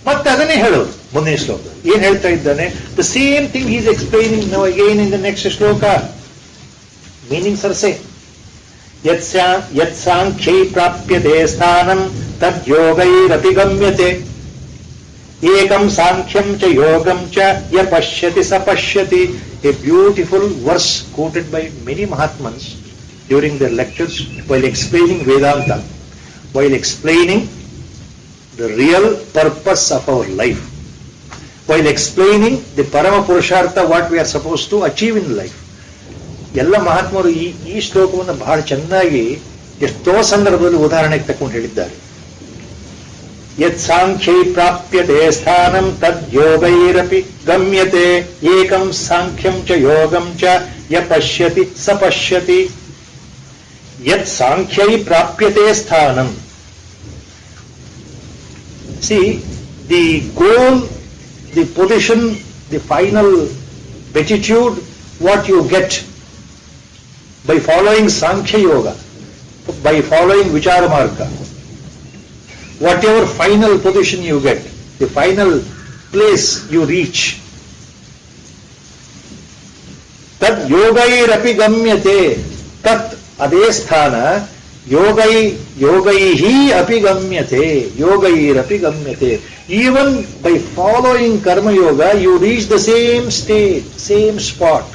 ಮತ್ತೆ ಅದನ್ನೇ ಹೇಳೋದು ಮುಂದಿನ ಶ್ಲೋಕ. ಏನ್ ಹೇಳ್ತಾ ಇದ್ದಾನೆ? The same thing is explaining now again in the next shloka. Meanings are same. ಯತ್ ಸಾಂಖ್ಯೈ ಪ್ರಾಪ್ಯತೆ ಸ್ಥಾನಂ ತದ್ಯೋಗೈರಪಿ ಗಮ್ಯತೆ. ಏಕಂ ಸಾಂಖ್ಯಂ ಚ ಯೋಗಂ ಚ ಯ ಪಶ್ಯತಿ ಸ ಪಶ್ಯತಿ. A beautiful verse quoted by many Mahatmans during their lectures while explaining Vedanta, while explaining the real purpose of our life, while explaining the Parama Purushartha, what we are supposed to achieve in life. ಎಲ್ಲ ಮಹಾತ್ಮರು ಈ ಶ್ಲೋಕವನ್ನು ಬಹಳ ಚೆನ್ನಾಗಿ ಎಷ್ಟೋ ಸಂದರ್ಭದಲ್ಲಿ ಉದಾಹರಣೆಗೆ ತಕೊಂಡು ಹೇಳಿದ್ದಾರೆ. ಯತ್ ಸಾಂಖ್ಯೈ ಪ್ರಾಪ್ಯತೆ ಸ್ಥಾನಂ ತದ್ ಯೋಗೈರಪಿ ಗಮ್ಯತೆ. ಏಕಂ ಸಾಂಖ್ಯಂ ಚ ಯೋಗಂ ಚ ಯ ಪಶ್ಯತಿ ಸ ಪಶ್ಯತಿ. ಯತ್ ಸಾಂಖ್ಯೈ ಪ್ರಾಪ್ಯತೆ ಸ್ಥಾನಂ. See, the goal, the position, the final beatitude, what you get by following Sankhya Yoga, by following Vichara Marga, whatever final position you get, the final place you reach, tad yogairapi gamyate. Tat ade sthana yogaihi api gamyate. Yogairapi gamyate. Even by following karma yoga, you reach the same state, same spot.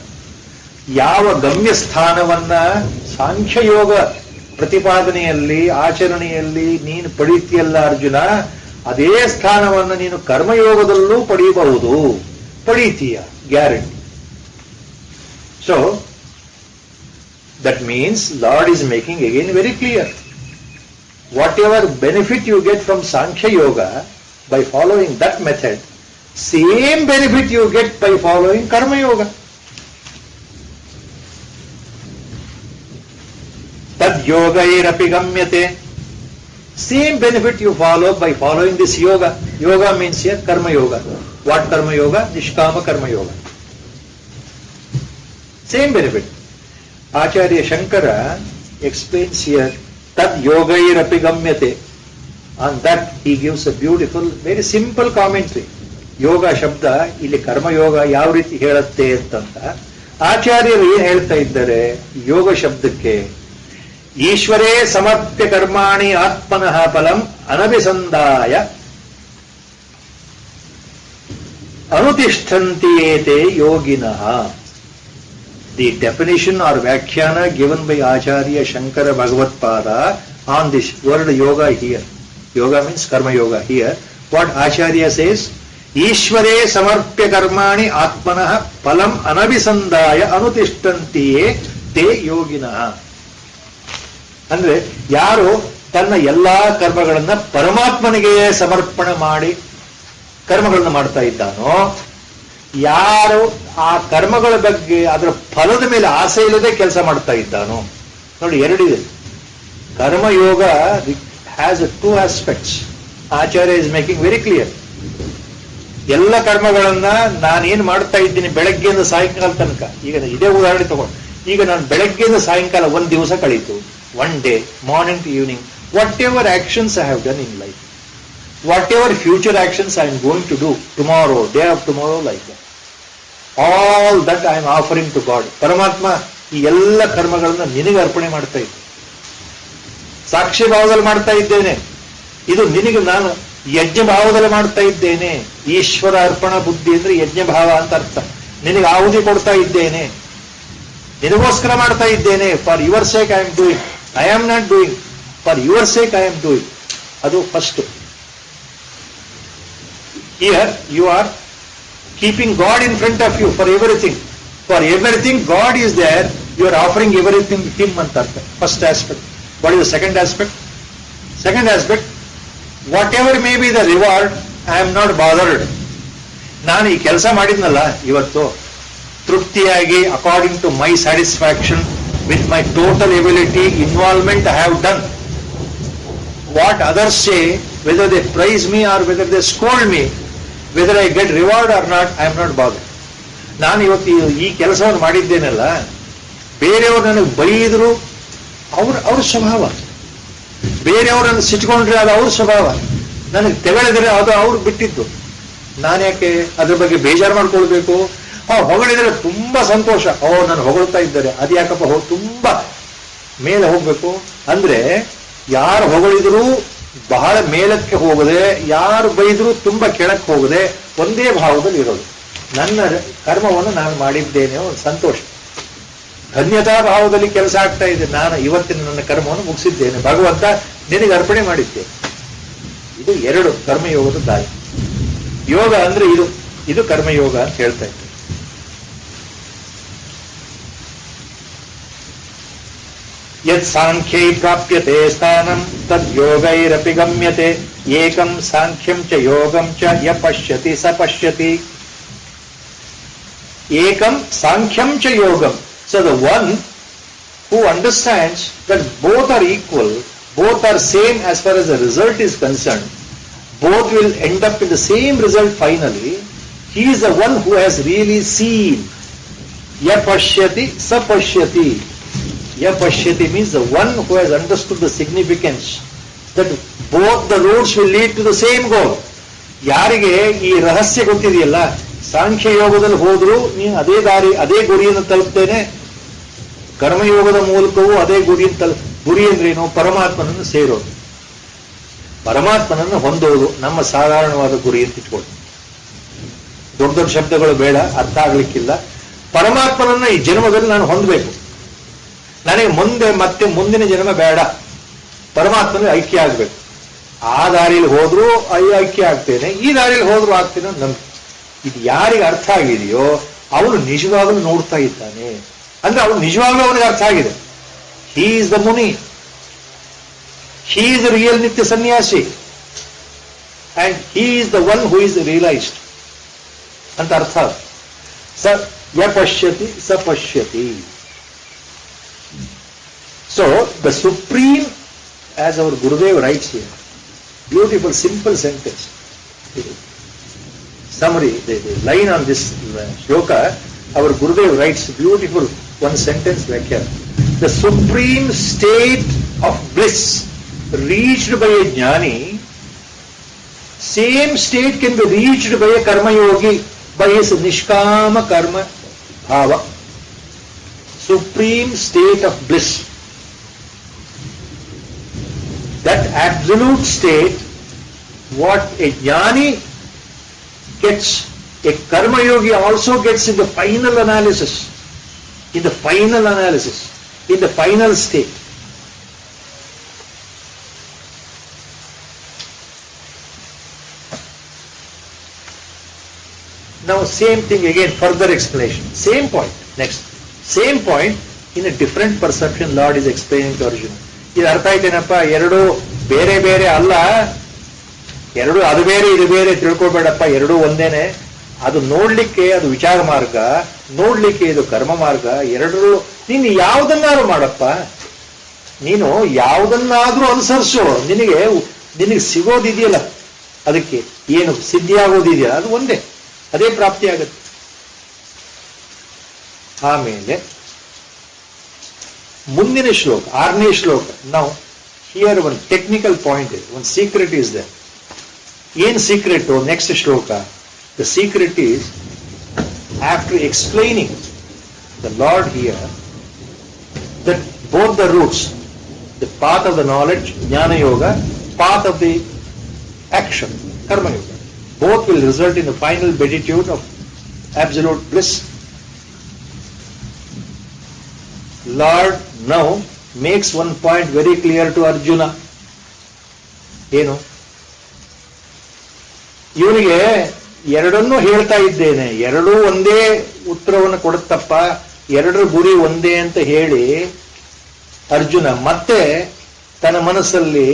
ಯಾವ ಗಮ್ಯ ಸ್ಥಾನವನ್ನ ಸಾಂಖ್ಯ ಯೋಗ ಪ್ರತಿಪಾದನೆಯಲ್ಲಿ ಆಚರಣೆಯಲ್ಲಿ ನೀನು ಪಡೀತಿಯಲ್ಲ ಅರ್ಜುನ, ಅದೇ ಸ್ಥಾನವನ್ನು ನೀನು ಕರ್ಮಯೋಗದಲ್ಲೂ ಪಡೆಯಬಹುದು, ಪಡೀತೀಯ, guarantee. So that means Lord is making again very clear, whatever benefit you get from Sankhya Yoga by following that method, same benefit you get by following Karma Yoga. Tad yogairapi gamyate. Same benefit you follow by following this yoga. Yoga means here Karma Yoga. What Karma Yoga? Nishkama Karma Yoga. Same benefit. Acharya Shankara explains here, Tad yogairapi gamyate. On that he gives a beautiful, very simple commentary. Yoga Shabda, ಇಲ್ಲಿ ಕರ್ಮ ಯೋಗ ಯಾವ ರೀತಿ ಹೇಳುತ್ತೆ ಅಂತಂತ ಆಚಾರ್ಯರು ಏನ್ ಹೇಳ್ತಾ ಇದ್ದಾರೆ ಯೋಗ ಶಬ್ದಕ್ಕೆ? ಈಶ್ವರೇ ಸಮರ್ಪ್ಯ ಕರ್ಮಾಣಿ ಆತ್ಮನಃ ಫಲಂ ಅನಭಿಸಂದಾಯ ಅನುತಿಷ್ಠಂತಿ ಏತೆ ಯೋಗಿನಃ. The definition or Vyakhyana given by Acharya Shankara Bhagavatpada on this word yoga here. Yoga means karma yoga here. What Acharya says? Ishvare samarpya karmani atmanah phalam anabhisandaya anutishtantiye te yoginah. ಅಂದ್ರೆ ಯಾರು ತನ್ನ ಎಲ್ಲಾ ಕರ್ಮಗಳನ್ನ ಪರಮಾತ್ಮನಿಗೆ ಸಮರ್ಪಣೆ ಮಾಡಿ ಕರ್ಮಗಳನ್ನು ಮಾಡ್ತಾ ಇದ್ದಾನೋ, ಯಾರು ಆ ಕರ್ಮಗಳ ಬಗ್ಗೆ ಅದರ ಫಲದ ಮೇಲೆ ಆಸೆ ಇಲ್ಲದೆ ಕೆಲಸ ಮಾಡ್ತಾ ಇದ್ದಾನೋ. ನೋಡಿ, ಎರಡಿದೆ. Karmayoga has two aspects. Acharya is making very clear. ಎಲ್ಲ ಕರ್ಮಗಳನ್ನ ನಾನೇನ್ ಮಾಡ್ತಾ ಇದ್ದೀನಿ ಬೆಳಗ್ಗೆಯಿಂದ ಸಾಯಂಕಾಲ ತನಕ, ಈಗ ಇದೇ ಉದಾಹರಣೆ ತಗೊಂಡು, ಈಗ ನಾನು ಬೆಳಗ್ಗೆಯಿಂದ ಸಾಯಂಕಾಲ ಒಂದ್ ದಿವಸ ಕಳೀತು, one day, morning to evening, whatever actions I have done in life, whatever future actions I am going to do tomorrow, day of tomorrow, like that, all that I am offering to God. ಪರಮಾತ್ಮ ಈ ಎಲ್ಲ ಕರ್ಮಗಳನ್ನ ನಿನಗೆ ಅರ್ಪಣೆ ಮಾಡ್ತಾ ಇದ್ದೆ, ಸಾಕ್ಷಿ ಭಾವದಲ್ಲಿ ಮಾಡ್ತಾ ಇದ್ದೇನೆ. ಇದು ನಿನಗೆ ನಾನು ಯಜ್ಞ ಭಾವದಲ್ಲಿ ಮಾಡ್ತಾ ಇದ್ದೇನೆ. ಈಶ್ವರ ಅರ್ಪಣ ಬುದ್ಧಿ ಅಂದ್ರೆ ಯಜ್ಞ ಭಾವ ಅಂತ ಅರ್ಥ. ನಿನಗೆ ಆಹುತಿ ಕೊಡ್ತಾ ಇದ್ದೇನೆ, ನಿನಗೋಸ್ಕರ ಮಾಡ್ತಾ ಇದ್ದೇನೆ. For your sake I am doing. I am not doing. For your sake I am doing. Adu first. Here you are keeping God in front of you for everything. For everything God is there. You are offering everything to Him antartha. First aspect. What is the second aspect? Second aspect, whatever may be the reward, I am not bothered. ನಾನು ಈ ಕೆಲಸ ಮಾಡಿದ್ನಲ್ಲ ಇವತ್ತು ತೃಪ್ತಿಯಾಗಿ, according to my satisfaction, with my total ability, involvement I have done. What others say, whether they praise me or whether they scold me, whether I get reward or not, I am not bothered. ನಾನು ಇವತ್ತು ಈ ಕೆಲಸವನ್ನು ಮಾಡಿದ್ದೇನಲ್ಲ, ಬೇರೆಯವರು ನನಗೆ ಬೈದ್ರು ಅವ್ರ ಸ್ವಭಾವ, ಬೇರೆಯವರನ್ನು ಸಿಟ್ಕೊಂಡ್ರೆ ಅದು ಅವ್ರ ಸ್ವಭಾವ, ನನಗೆ ತೆಗಳಿದ್ರೆ ಅದು ಅವ್ರು ಬಿಟ್ಟಿದ್ದು. ನಾನ್ಯಾಕೆ ಅದ್ರ ಬಗ್ಗೆ ಬೇಜಾರು ಮಾಡ್ಕೊಳ್ಬೇಕು? ಹೊಗಳಿದ್ರೆ ತುಂಬಾ ಸಂತೋಷ, ನಾನು ಹೊಗಳ್ತಾ ಇದ್ದಾರೆ, ಅದು ಯಾಕಪ್ಪ ತುಂಬಾ ಮೇಲೆ ಹೋಗ್ಬೇಕು ಅಂದ್ರೆ, ಯಾರು ಹೊಗಳಿದ್ರು ಬಹಳ ಮೇಲಕ್ಕೆ ಹೋಗದೆ, ಯಾರು ಬೈದ್ರು ತುಂಬಾ ಕೆಳಕ್ಕೆ ಹೋಗದೆ, ಒಂದೇ ಭಾವದಲ್ಲಿ ಇರೋದು. ನನ್ನ ಕರ್ಮವನ್ನು ನಾನು ಮಾಡಿದ್ದೇನೆ, ಒಂದು ಸಂತೋಷ, ಧನ್ಯತಾ ಭಾವದಲ್ಲಿ ಕೆಲಸ ಆಗ್ತಾ ಇದೆ. ನಾನು ಇವತ್ತಿನ ನನ್ನ ಕರ್ಮವನ್ನು ಮುಗಿಸಿದ್ದೇನೆ, ಭಗವಂತ ನಿನಗೆ ಅರ್ಪಣೆ ಮಾಡಿದ್ದೇನೆ. ಇದು ಎರಡು ಕರ್ಮಯೋಗದ ದಾರಿ. ಯೋಗ ಅಂದ್ರೆ ಇದು ಕರ್ಮಯೋಗ ಅಂತ ಹೇಳ್ತಾ ಇದ್ದೆ. ಯತ್ ಸಾಂಖ್ಯೈ ಪ್ರಾಪ್ಯತೆ ಸ್ಥಾನಂ ತದ್ ಯೋಗೈರಪಿ ಗಮ್ಯತೆ, ಏಕಂ ಸಾಂಖ್ಯಂ ಚ ಯೋಗಂ ಚ ಯ ಪಶ್ಯತಿ ಸ ಪಶ್ಯತಿ. ಏಕಂ ಸಾಂಖ್ಯಂ ಚ ಯೋಗಂ. So the one who understands that both are equal, both are same as far as the result is concerned, both will end up in the same result finally, he is the one who has really seen. Ya pashyati sa pashyati. Ya pashyati means the one who has understood the significance that both the roads will lead to the same goal. ಯಾರಿಗೆ ಈ ರಹಸ್ಯ ಗೊತ್ತಿದೆಯಲ್ಲ, ಸಾಂಖ್ಯ ಯೋಗದಲ್ಲಿ ಹೋದ್ರು ನೀನು ಅದೇ ದಾರಿ, ಅದೇ ಗುರಿಯನ್ನು ತಲುಪ್ತೇನೆ, ಕರ್ಮಯೋಗದ ಮೂಲಕವೂ ಅದೇ ಗುರಿ ಅಂದ್ರೇನು? ಪರಮಾತ್ಮನನ್ನು ಸೇರೋದು, ಪರಮಾತ್ಮನನ್ನು ಹೊಂದೋದು ನಮ್ಮ ಸಾಧಾರಣವಾದ ಗುರಿ ಅಂತ ಇಟ್ಕೊಳ್ಳಿ. ದೊಡ್ಡ ದೊಡ್ಡ ಶಬ್ದಗಳು ಬೇಡ, ಅರ್ಥ ಆಗ್ಲಿಕ್ಕಿಲ್ಲ. ಪರಮಾತ್ಮನನ್ನು ಈ ಜನ್ಮದಲ್ಲಿ ನಾನು ಹೊಂದಬೇಕು, ನನಗೆ ಮತ್ತೆ ಮುಂದಿನ ಜನ್ಮ ಬೇಡ, ಪರಮಾತ್ಮನಿಗೆ ಐಕ್ಯ ಆಗ್ಬೇಕು. ಆ ದಾರಿಯಲ್ಲಿ ಹೋದ್ರು ಐಕ್ಯ ಆಗ್ತೇನೆ, ಈ ದಾರಿಯಲ್ಲಿ ಹೋದ್ರು ಆಗ್ತೇನೆ ಅಂತ ನಂಬಿಕೆ. ಇದು ಯಾರಿಗೆ ಅರ್ಥ ಆಗಿದೆಯೋ ಅವನು ನಿಜವಾಗಲೂ ನೋಡ್ತಾ ಇದ್ದಾನೆ ಅಂದ್ರೆ ಅವನು ನಿಜವಾಗ್ಲೂ ಅವನಿಗೆ ಅರ್ಥ ಆಗಿದೆ. He is the muni, he is the real nitya sannyasi, and he is the one who is realised ಅಂತ ಅರ್ಥ. ಸ ಯ ಪಶ್ಯತಿ ಸ ಪಶ್ಯತಿ. So the supreme, as our Gurudev writes here, beautiful simple sentence. Summary, the line on this shloka, our Gurudev writes beautiful one sentence like here. The supreme state of bliss reached by a jnani, same state can be reached by a karma yogi, by his nishkama karma bhava. Supreme state of bliss. That absolute state, what a jnani gets, a karma yogi also gets in the final analysis, in the final state. Now same thing again, further explanation, same point, next same point in a different perception Lord is explaining to Arjuna. ಇದು ಅರ್ಥ ಆಯ್ತೇನಪ್ಪ? ಎರಡು ಬೇರೆ ಬೇರೆ ಅಲ್ಲ, ಎರಡು ಅದು ಬೇರೆ ಇದು ಬೇರೆ ತಿಳ್ಕೊಬೇಡಪ್ಪ, ಎರಡೂ ಒಂದೇನೆ. ಅದು ನೋಡ್ಲಿಕ್ಕೆ ಅದು ವಿಚಾರ ಮಾರ್ಗ, ನೋಡ್ಲಿಕ್ಕೆ ಇದು ಕರ್ಮ ಮಾರ್ಗ. ಎರಡರೂ ನೀನು ಯಾವುದನ್ನಾದ್ರೂ ಮಾಡಪ್ಪ, ನೀನು ಯಾವುದನ್ನಾದ್ರೂ ಅನುಸರಿಸು, ನಿನಗೆ ಸಿಗೋದಿದೆಯಲ್ಲ, ಅದಕ್ಕೆ ಏನು ಸಿದ್ಧಿ ಆಗೋದಿದೆಯಲ್ಲ, ಅದು ಒಂದೇ, ಅದೇ ಪ್ರಾಪ್ತಿ ಆಗುತ್ತೆ. ಆಮೇಲೆ ಮುಂದಿನ ಶ್ಲೋಕ, 6ನೇ ಶ್ಲೋಕ. ನಾವು ಹಿಯರ್ ಒನ್ ಟೆಕ್ನಿಕಲ್ ಪಾಯಿಂಟ್ ಇದೆ, ಒನ್ ಸೀಕ್ರೆಟ್ ಇಸ್ ದೇರ್. ಏನ್ ಸೀಕ್ರೆಟ್? ನೆಕ್ಸ್ಟ್ ಶ್ಲೋಕ. The secret is, after explaining the lord here that both the roots, the path of the knowledge ಜ್ಞಾನ ಯೋಗ, ಪಾತ್ ಆಫ್ ದಿ ಆಕ್ಷನ್ ಕರ್ಮ ಯೋಗ, both will result in the final beatitude of absolute bliss. Lord now makes one point very clear to Arjuna. ಏನು? ಇವನಿಗೆ ಎರಡನ್ನೂ ಹೇಳ್ತಾ ಇದ್ದೇನೆ, ಎರಡೂ ಒಂದೇ ಉತ್ತರವನ್ನು ಕೊಡುತ್ತಪ್ಪ, ಎರಡರ ಗುರಿ ಒಂದೇ ಅಂತ ಹೇಳಿ ಅರ್ಜುನ ಮತ್ತೆ ತನ್ನ ಮನಸ್ಸಲ್ಲಿ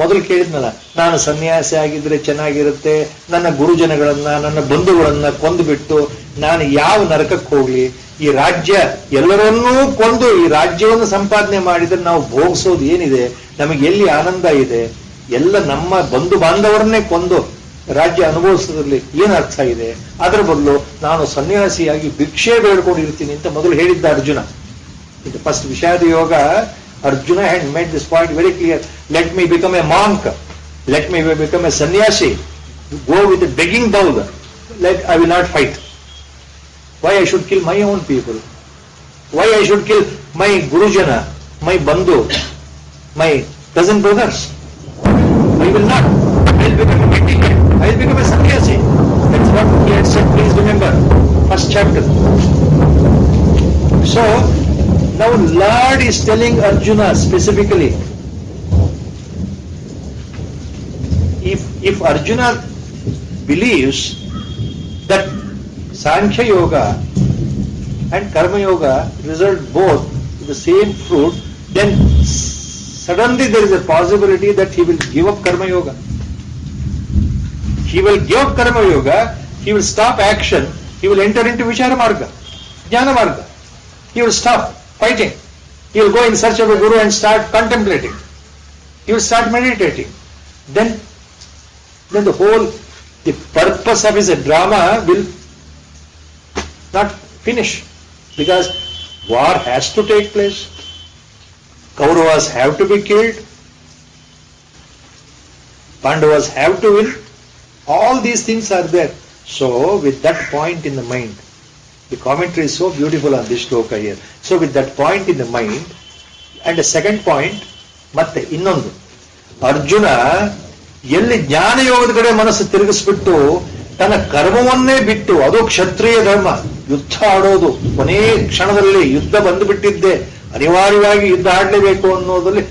ಮೊದಲು ಕೇಳಿದ್ನಲ್ಲ, ನಾನು ಸನ್ಯಾಸಿ ಆಗಿದ್ರೆ ಚೆನ್ನಾಗಿರುತ್ತೆ, ನನ್ನ ಗುರುಜನಗಳನ್ನ ನನ್ನ ಬಂಧುಗಳನ್ನ ಕೊಂದುಬಿಟ್ಟು ನಾನು ಯಾವ ನರಕಕ್ಕೆ ಹೋಗ್ಲಿ, ಈ ರಾಜ್ಯ ಎಲ್ಲರನ್ನೂ ಕೊಂದು ಈ ರಾಜ್ಯವನ್ನು ಸಂಪಾದನೆ ಮಾಡಿದ್ರೆ ನಾವು ಭೋಗಿಸೋದು ಏನಿದೆ, ನಮಗೆ ಎಲ್ಲಿ ಆನಂದ ಇದೆ, ಎಲ್ಲ ನಮ್ಮ ಬಂಧು ಬಾಂಧವರನ್ನೇ ಕೊಂದು ರಾಜ್ಯ ಅನುಭವಿಸೋದ್ರಲ್ಲಿ ಏನ್ ಅರ್ಥ ಇದೆ, ಅದರ ಬದಲು ನಾನು ಸನ್ಯಾಸಿಯಾಗಿ ಭಿಕ್ಷೆ ಬೇಡ್ಕೊಂಡಿರ್ತೀನಿ ಅಂತ ಮೊದಲು ಹೇಳಿದ್ದ ಅರ್ಜುನ. ಇದು ಫಸ್ಟ್ ವಿಷಾದ ಯೋಗ. Arjuna had made this point very clear. Let me become a monk. Let me become a sannyasi. Go with a begging bowl. I will not fight. Why I should kill my own people? Why I should kill my Gurujana, my Bandhu, my cousin brothers? I will not. I will become a mendicant. I will become a sannyasi. That's what he had said. Please remember. First chapter. So, now Lord is telling Arjuna specifically, if Arjuna believes that Sankhya Yoga and Karma Yoga result both in the same fruit, then suddenly there is a possibility that he will give up Karma Yoga. He will give up Karma Yoga, he will stop action, he will enter into Vichara Marga, Jnana Marga. He will stop fighting. He will go in search of a guru and start contemplating. He will start meditating. Then the purpose of his drama will not finish, because war has to take place. Kauravas have to be killed. Pandavas have to win. All these things are there. So, with that point in the mind, the commentary is so beautiful on this shloka here. So with that point in the mind, and the second point, ಮತ್ತೆ ಇನ್ನೊಂದು, ಅರ್ಜುನ ಎಲ್ಲಿ ಜ್ಞಾನ ಯೋಗದ ಕಡೆ ಮನಸ್ಸು ತಿರುಗಿಸ್ಬಿಟ್ಟು ತನ್ನ ಕರ್ಮವನ್ನೇ ಬಿಟ್ಟು, ಅದು ಕ್ಷತ್ರಿಯ ಧರ್ಮ, ಯುದ್ಧ ಆಡೋದು, ಕೊನೇ ಕ್ಷಣದಲ್ಲಿ ಯುದ್ಧ ಬಂದುಬಿಟ್ಟಿದ್ದೆ, ಅನಿವಾರ್ಯವಾಗಿ ಯುದ್ಧ ಆಡಲೇಬೇಕು ಅನ್ನೋದ್ರಲ್ಲಿ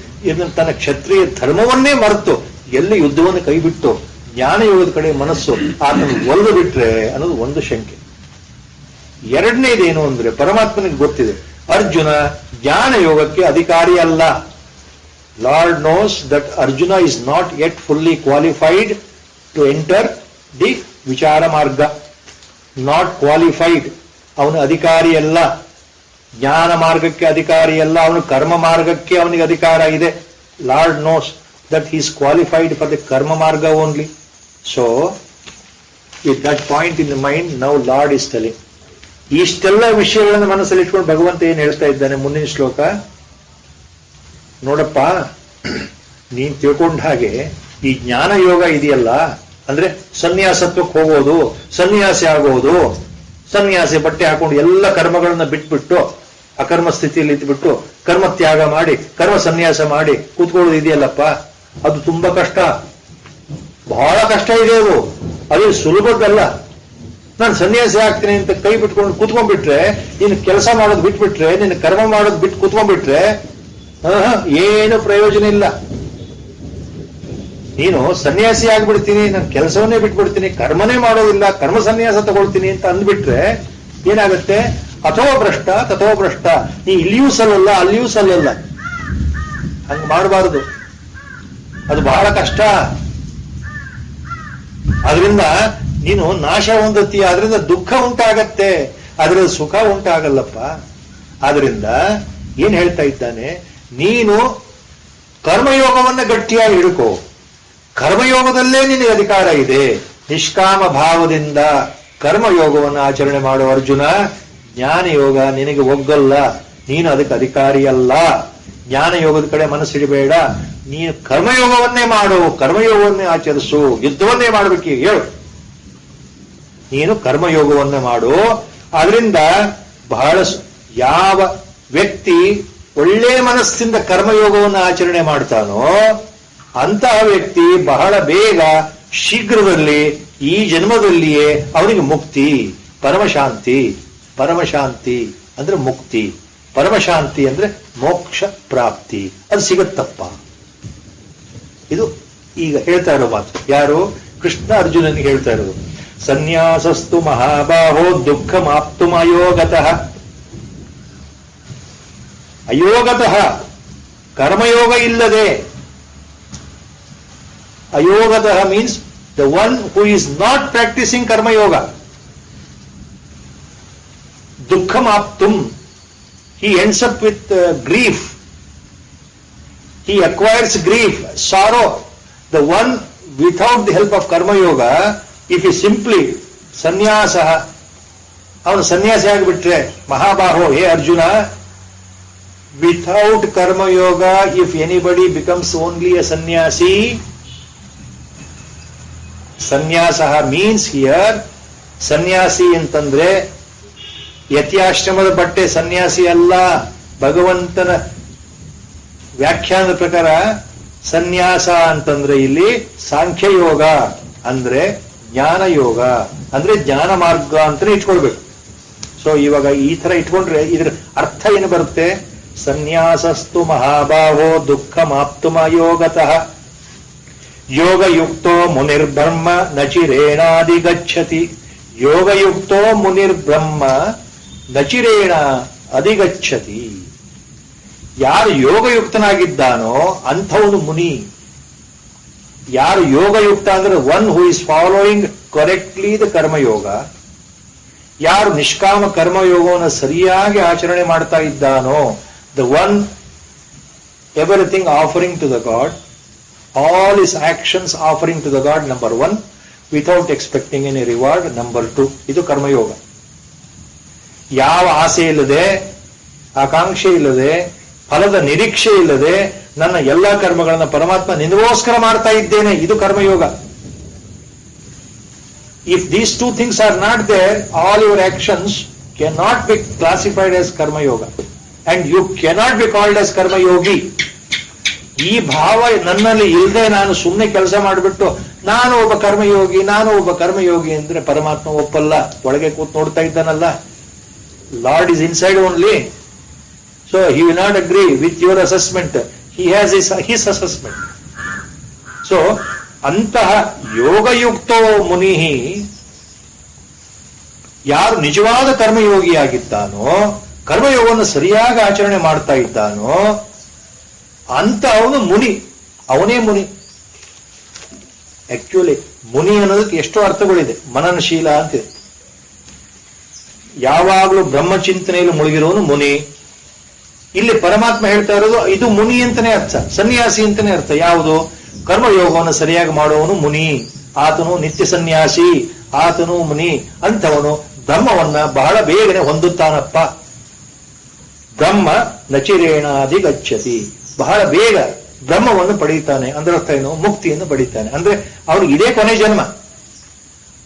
ತನ್ನ ಕ್ಷತ್ರಿಯ ಧರ್ಮವನ್ನೇ ಮರೆತು ಎಲ್ಲಿ ಯುದ್ಧವನ್ನು ಕೈಬಿಟ್ಟು ಜ್ಞಾನ ಯೋಗದ ಕಡೆ ಮನಸ್ಸು ಆತನು ಒಲಿದು ಬಿಟ್ರೆ ಅನ್ನೋದು ಒಂದು ಶಂಕೆ. ಎರಡನೇದೇನು ಅಂದ್ರೆ, ಪರಮಾತ್ಮನಿಗೆ ಗೊತ್ತಿದೆ ಅರ್ಜುನ ಜ್ಞಾನ ಯೋಗಕ್ಕೆ ಅಧಿಕಾರಿ ಅಲ್ಲ. Lord knows that Arjuna is not yet fully qualified to enter the ವಿಚಾರ ಮಾರ್ಗ. Not qualified. ಅವನು ಅಧಿಕಾರಿ ಅಲ್ಲ, ಜ್ಞಾನ ಮಾರ್ಗಕ್ಕೆ ಅಧಿಕಾರಿ ಅಲ್ಲ, ಅವನು ಕರ್ಮ ಮಾರ್ಗಕ್ಕೆ ಅವನಿಗೆ ಅಧಿಕಾರ ಇದೆ. Lord knows that he is qualified for the ಕರ್ಮ ಮಾರ್ಗ only. So with that point in the mind now lord is telling. ಇಷ್ಟೆಲ್ಲ ವಿಷಯಗಳನ್ನು ಮನಸ್ಸಲ್ಲಿ ಇಟ್ಕೊಂಡು ಭಗವಂತ ಏನ್ ಹೇಳ್ತಾ ಇದ್ದಾನೆ ಮುಂದಿನ ಶ್ಲೋಕ, ನೋಡಪ್ಪ, ನೀನ್ ತಿಳ್ಕೊಂಡ ಹಾಗೆ ಈ ಜ್ಞಾನ ಯೋಗ ಇದೆಯಲ್ಲ, ಅಂದ್ರೆ ಸನ್ಯಾಸತ್ವಕ್ಕೆ ಹೋಗೋದು, ಸನ್ಯಾಸಿ ಆಗೋದು, ಸನ್ಯಾಸಿ ಬಟ್ಟೆ ಹಾಕೊಂಡು ಎಲ್ಲ ಕರ್ಮಗಳನ್ನ ಬಿಟ್ಬಿಟ್ಟು ಅಕರ್ಮ ಸ್ಥಿತಿಯಲ್ಲಿ ಇದ್ಬಿಟ್ಟು ಕರ್ಮ ತ್ಯಾಗ ಮಾಡಿ ಕರ್ಮ ಸನ್ಯಾಸ ಮಾಡಿ ಕೂತ್ಕೊಳ್ಳೋದು ಇದೆಯಲ್ಲಪ್ಪ, ಅದು ತುಂಬಾ ಕಷ್ಟ, ಬಹಳ ಕಷ್ಟ ಇದೆ. ಅದು ಸುಲಭದ್ದಲ್ಲ. ನಾನು ಸನ್ಯಾಸಿ ಆಗ್ತೀನಿ ಅಂತ ಕೈ ಬಿಟ್ಕೊಂಡು ಕೂತ್ಕೊಂಡ್ಬಿಟ್ರೆ, ನೀನು ಕೆಲಸ ಮಾಡೋದು ಬಿಟ್ಬಿಟ್ರೆ, ನೀನು ಕರ್ಮ ಮಾಡೋದು ಬಿಟ್ಟು ಕೂತ್ಕೊಂಡ್ಬಿಟ್ರೆ ಏನು ಪ್ರಯೋಜನ ಇಲ್ಲ. ನೀನು ಸನ್ಯಾಸಿ ಆಗ್ಬಿಡ್ತೀನಿ, ನಾನು ಕೆಲಸವನ್ನೇ ಬಿಟ್ಬಿಡ್ತೀನಿ, ಕರ್ಮನೇ ಮಾಡೋದಿಲ್ಲ, ಕರ್ಮ ಸನ್ಯಾಸ ತಗೊಳ್ತೀನಿ ಅಂತ ಅಂದ್ಬಿಟ್ರೆ ಏನಾಗುತ್ತೆ? ಅಥೋ ಭ್ರಷ್ಟ ತಥೋ ಭ್ರಷ್ಟ. ನೀ ಇಲ್ಲಿಯೂ ಸಲ್ಲಲ್ಲ ಅಲ್ಲಿಯೂ ಸಲ್ಲಲ್ಲ. ಹಂಗ ಮಾಡಬಾರದು, ಅದು ಬಹಳ ಕಷ್ಟ. ಅದರಿಂದ ನೀನು ನಾಶ ಹೊಂದತ್ತೀಯ, ಅದರಿಂದ ದುಃಖ ಉಂಟಾಗತ್ತೆ, ಅದರಿಂದ ಸುಖ ಉಂಟಾಗಲ್ಲಪ್ಪ. ಆದ್ರಿಂದ ಏನ್ ಹೇಳ್ತಾ ಇದ್ದಾನೆ, ನೀನು ಕರ್ಮಯೋಗವನ್ನ ಗಟ್ಟಿಯಾಗಿ ಹಿಡ್ಕೋ. ಕರ್ಮಯೋಗದಲ್ಲೇ ನಿನಗೆ ಅಧಿಕಾರ ಇದೆ. ನಿಷ್ಕಾಮ ಭಾವದಿಂದ ಕರ್ಮಯೋಗವನ್ನು ಆಚರಣೆ ಮಾಡುವ ಅರ್ಜುನ, ಜ್ಞಾನ ಯೋಗ ನಿನಗೆ ಒಗ್ಗಲ್ಲ, ನೀನು ಅದಕ್ಕೆ ಅಧಿಕಾರಿಯಲ್ಲ. ಜ್ಞಾನ ಯೋಗದ ಕಡೆ ಮನಸ್ಸಿಡಬೇಡ, ನೀನು ಕರ್ಮಯೋಗವನ್ನೇ ಮಾಡು, ಕರ್ಮಯೋಗವನ್ನೇ ಆಚರಿಸು, ಯುದ್ಧವನ್ನೇ ಮಾಡಬೇಕು. ಹೇಳು, ನೀನು ಕರ್ಮಯೋಗವನ್ನೇ ಮಾಡು. ಆದ್ರಿಂದ ಬಹಳ ಯಾವ ವ್ಯಕ್ತಿ ಒಳ್ಳೆ ಮನಸ್ಸಿಂದ ಕರ್ಮಯೋಗವನ್ನು ಆಚರಣೆ ಮಾಡ್ತಾನೋ ಅಂತಹ ವ್ಯಕ್ತಿ ಬಹಳ ಬೇಗ ಶೀಘ್ರದಲ್ಲಿ ಈ ಜನ್ಮದಲ್ಲಿಯೇ ಅವನಿಗೆ ಮುಕ್ತಿ, ಪರಮಶಾಂತಿ. ಪರಮಶಾಂತಿ ಅಂದ್ರೆ ಮುಕ್ತಿ, ಪರಮಶಾಂತಿ ಅಂದ್ರೆ ಮೋಕ್ಷ ಪ್ರಾಪ್ತಿ, ಅದು ಸಿಗತ್ತಪ್ಪ. ಇದು ಈಗ ಹೇಳ್ತಾ ಇರೋ ಮಾತು. ಯಾರು? ಕೃಷ್ಣ ಅರ್ಜುನನಿಗೆ ಹೇಳ್ತಾ ಇರೋದು. ಸನ್ಯಾಸಸ್ತು ಮಹಾಬಾಹೋ ದುಃಖ ಮಾಪ್ತುಮ ಅಯೋಗತಃ. ಅಯೋಗತಃ ಕರ್ಮಯೋಗ ಇಲ್ಲದೆ Ayogatah means the one who is not practicing karma yoga. Dukkham aptum, he ends up with grief. He acquires grief, sorrow. The one without the help of karma yoga, if he simply sannyasa, ಅವನು ಸನ್ಯಾಸಿ ಆಗಿಬಿಟ್ರೆ, ಮಹಾಬಾಹೋ, ಹೇ Arjuna, without karma yoga, if anybody becomes only a sannyasi, sannyasa means here, ಸನ್ಯಾಸಿ ಅಂತಂದ್ರೆ ಯತ್ಯಾಶ್ರಮದ ಬಟ್ಟೆ ಸನ್ಯಾಸಿ ಅಲ್ಲ. ಭಗವಂತನ ವ್ಯಾಖ್ಯಾನದ ಪ್ರಕಾರ ಸನ್ಯಾಸ ಅಂತಂದ್ರೆ ಇಲ್ಲಿ ಸಾಂಖ್ಯಯೋಗ ಅಂದ್ರೆ ಜ್ಞಾನ ಯೋಗ, ಅಂದ್ರೆ ಜ್ಞಾನ ಮಾರ್ಗ ಅಂತಾನೆ ಇಟ್ಕೊಳ್ಬೇಕು. ಸೊ ಇವಾಗ ಈ ತರ ಇಟ್ಕೊಂಡ್ರೆ ಇದ್ರ ಅರ್ಥ ಏನು ಬರುತ್ತೆ? ಸನ್ಯಾಸಸ್ತು ಮಹಾಬಾಹೋ ದುಃಖಮಾಪ್ತುಮ ಯೋಗತಃ ಯೋಗಯುಕ್ತೋ ಮುನಿರ್ಬ್ರಹ್ಮ ನಚಿರೇಣಾಧಿಗಚ್ಚತಿ. ಯೋಗಯುಕ್ತೋ ಮುನಿರ್ಬ್ರಹ್ಮ ನಚಿರೇಣ ಅಧಿಗಚ್ಚತಿ. ಯಾರು ಯೋಗಯುಕ್ತನಾಗಿದ್ದಾನೋ ಅಂಥವನು ಮುನಿ. ಯಾರು ಯೋಗಯುಕ್ತ ಅಂದ್ರೆ one who is following correctly the karma yoga. ಯಾರು ನಿಷ್ಕಾಮ ಕರ್ಮಯೋಗವನ್ನು ಸರಿಯಾಗಿ ಆಚರಣೆ ಮಾಡ್ತಾ ಇದ್ದಾನೋ, the one everything offering to the God, all his actions offering to the God, number one, without expecting any reward, number two. ಇದು ಕರ್ಮಯೋಗ. ಯಾವ ಆಸೆ ಇಲ್ಲದೆ, ಆಕಾಂಕ್ಷೆ ಇಲ್ಲದೆ, ಫಲದ ನಿರೀಕ್ಷೆ ಇಲ್ಲದೆ ನನ್ನ ಎಲ್ಲಾ ಕರ್ಮಗಳನ್ನ ಪರಮಾತ್ಮ ನಿನಗೋಸ್ಕರ ಮಾಡ್ತಾ ಇದ್ದೇನೆ, ಇದು karma yoga. If these two things are not there, all your actions cannot be classified as karma yoga, and you cannot be called as karma yogi. ಈ ಭಾವ ನನ್ನಲ್ಲಿ ಇಲ್ಲದೆ ನಾನು ಸುಮ್ಮನೆ ಕೆಲಸ ಮಾಡಿಬಿಟ್ಟು ನಾನು ಒಬ್ಬ ಕರ್ಮಯೋಗಿ ಅಂದ್ರೆ ಪರಮಾತ್ಮ ಒಪ್ಪಲ್ಲ. ಒಳಗೆ ಕೂತ್ ನೋಡ್ತಾ ಇದ್ದಾನಲ್ಲ, lord is inside only. So he will not agree with your assessment. He has his assessment. So ಅಂತಹ ಯೋಗಯುಕ್ತೋ ಮುನಿ, ಯಾರು ನಿಜವಾದ ಕರ್ಮಯೋಗಿಯಾಗಿದ್ದಾನೋ, ಕರ್ಮಯೋಗವನ್ನು ಸರಿಯಾಗಿ ಆಚರಣೆ ಮಾಡ್ತಾ ಇದ್ದಾನೋ ಅಂತ ಅವನು ಮುನಿ. ಅವನೇ ಮುನಿ. ಆಕ್ಚುಲಿ ಮುನಿ ಅನ್ನೋದಕ್ಕೆ ಎಷ್ಟೋ ಅರ್ಥಗಳಿದೆ. ಮನನಶೀಲ ಅಂತಿದೆ. ಯಾವಾಗಲೂ ಬ್ರಹ್ಮಚಿಂತನೆಯಲ್ಲಿ ಮುಳುಗಿರೋನು ಮುನಿ. ಇಲ್ಲಿ ಪರಮಾತ್ಮ ಹೇಳ್ತಾ ಇರೋದು ಇದು ಮುನಿ ಅಂತಾನೆ ಅರ್ಥ, ಸನ್ಯಾಸಿ ಅಂತಾನೆ ಅರ್ಥ. ಯಾವುದು? ಕರ್ಮಯೋಗವನ್ನು ಸರಿಯಾಗಿ ಮಾಡುವವನು ಮುನಿ, ಆತನು ನಿತ್ಯ ಸನ್ಯಾಸಿ, ಆತನು ಮುನಿ. ಅಂಥವನು ಬ್ರಹ್ಮವನ್ನ ಬಹಳ ಬೇಗನೆ ಹೊಂದುತ್ತಾನಪ್ಪ. ಬ್ರಹ್ಮ ನಚಿರೇಣಾಧಿ ಗಚ್ಚತಿ, ಬಹಳ ಬೇಗ ಬ್ರಹ್ಮವನ್ನು ಪಡೆಯುತ್ತಾನೆ. ಅಂದ್ರೆ ಅರ್ಥ ಏನು? ಮುಕ್ತಿಯನ್ನು ಪಡೀತಾನೆ. ಅಂದ್ರೆ ಅವ್ರಿಗೆ ಇದೇ ಕೊನೆ ಜನ್ಮ.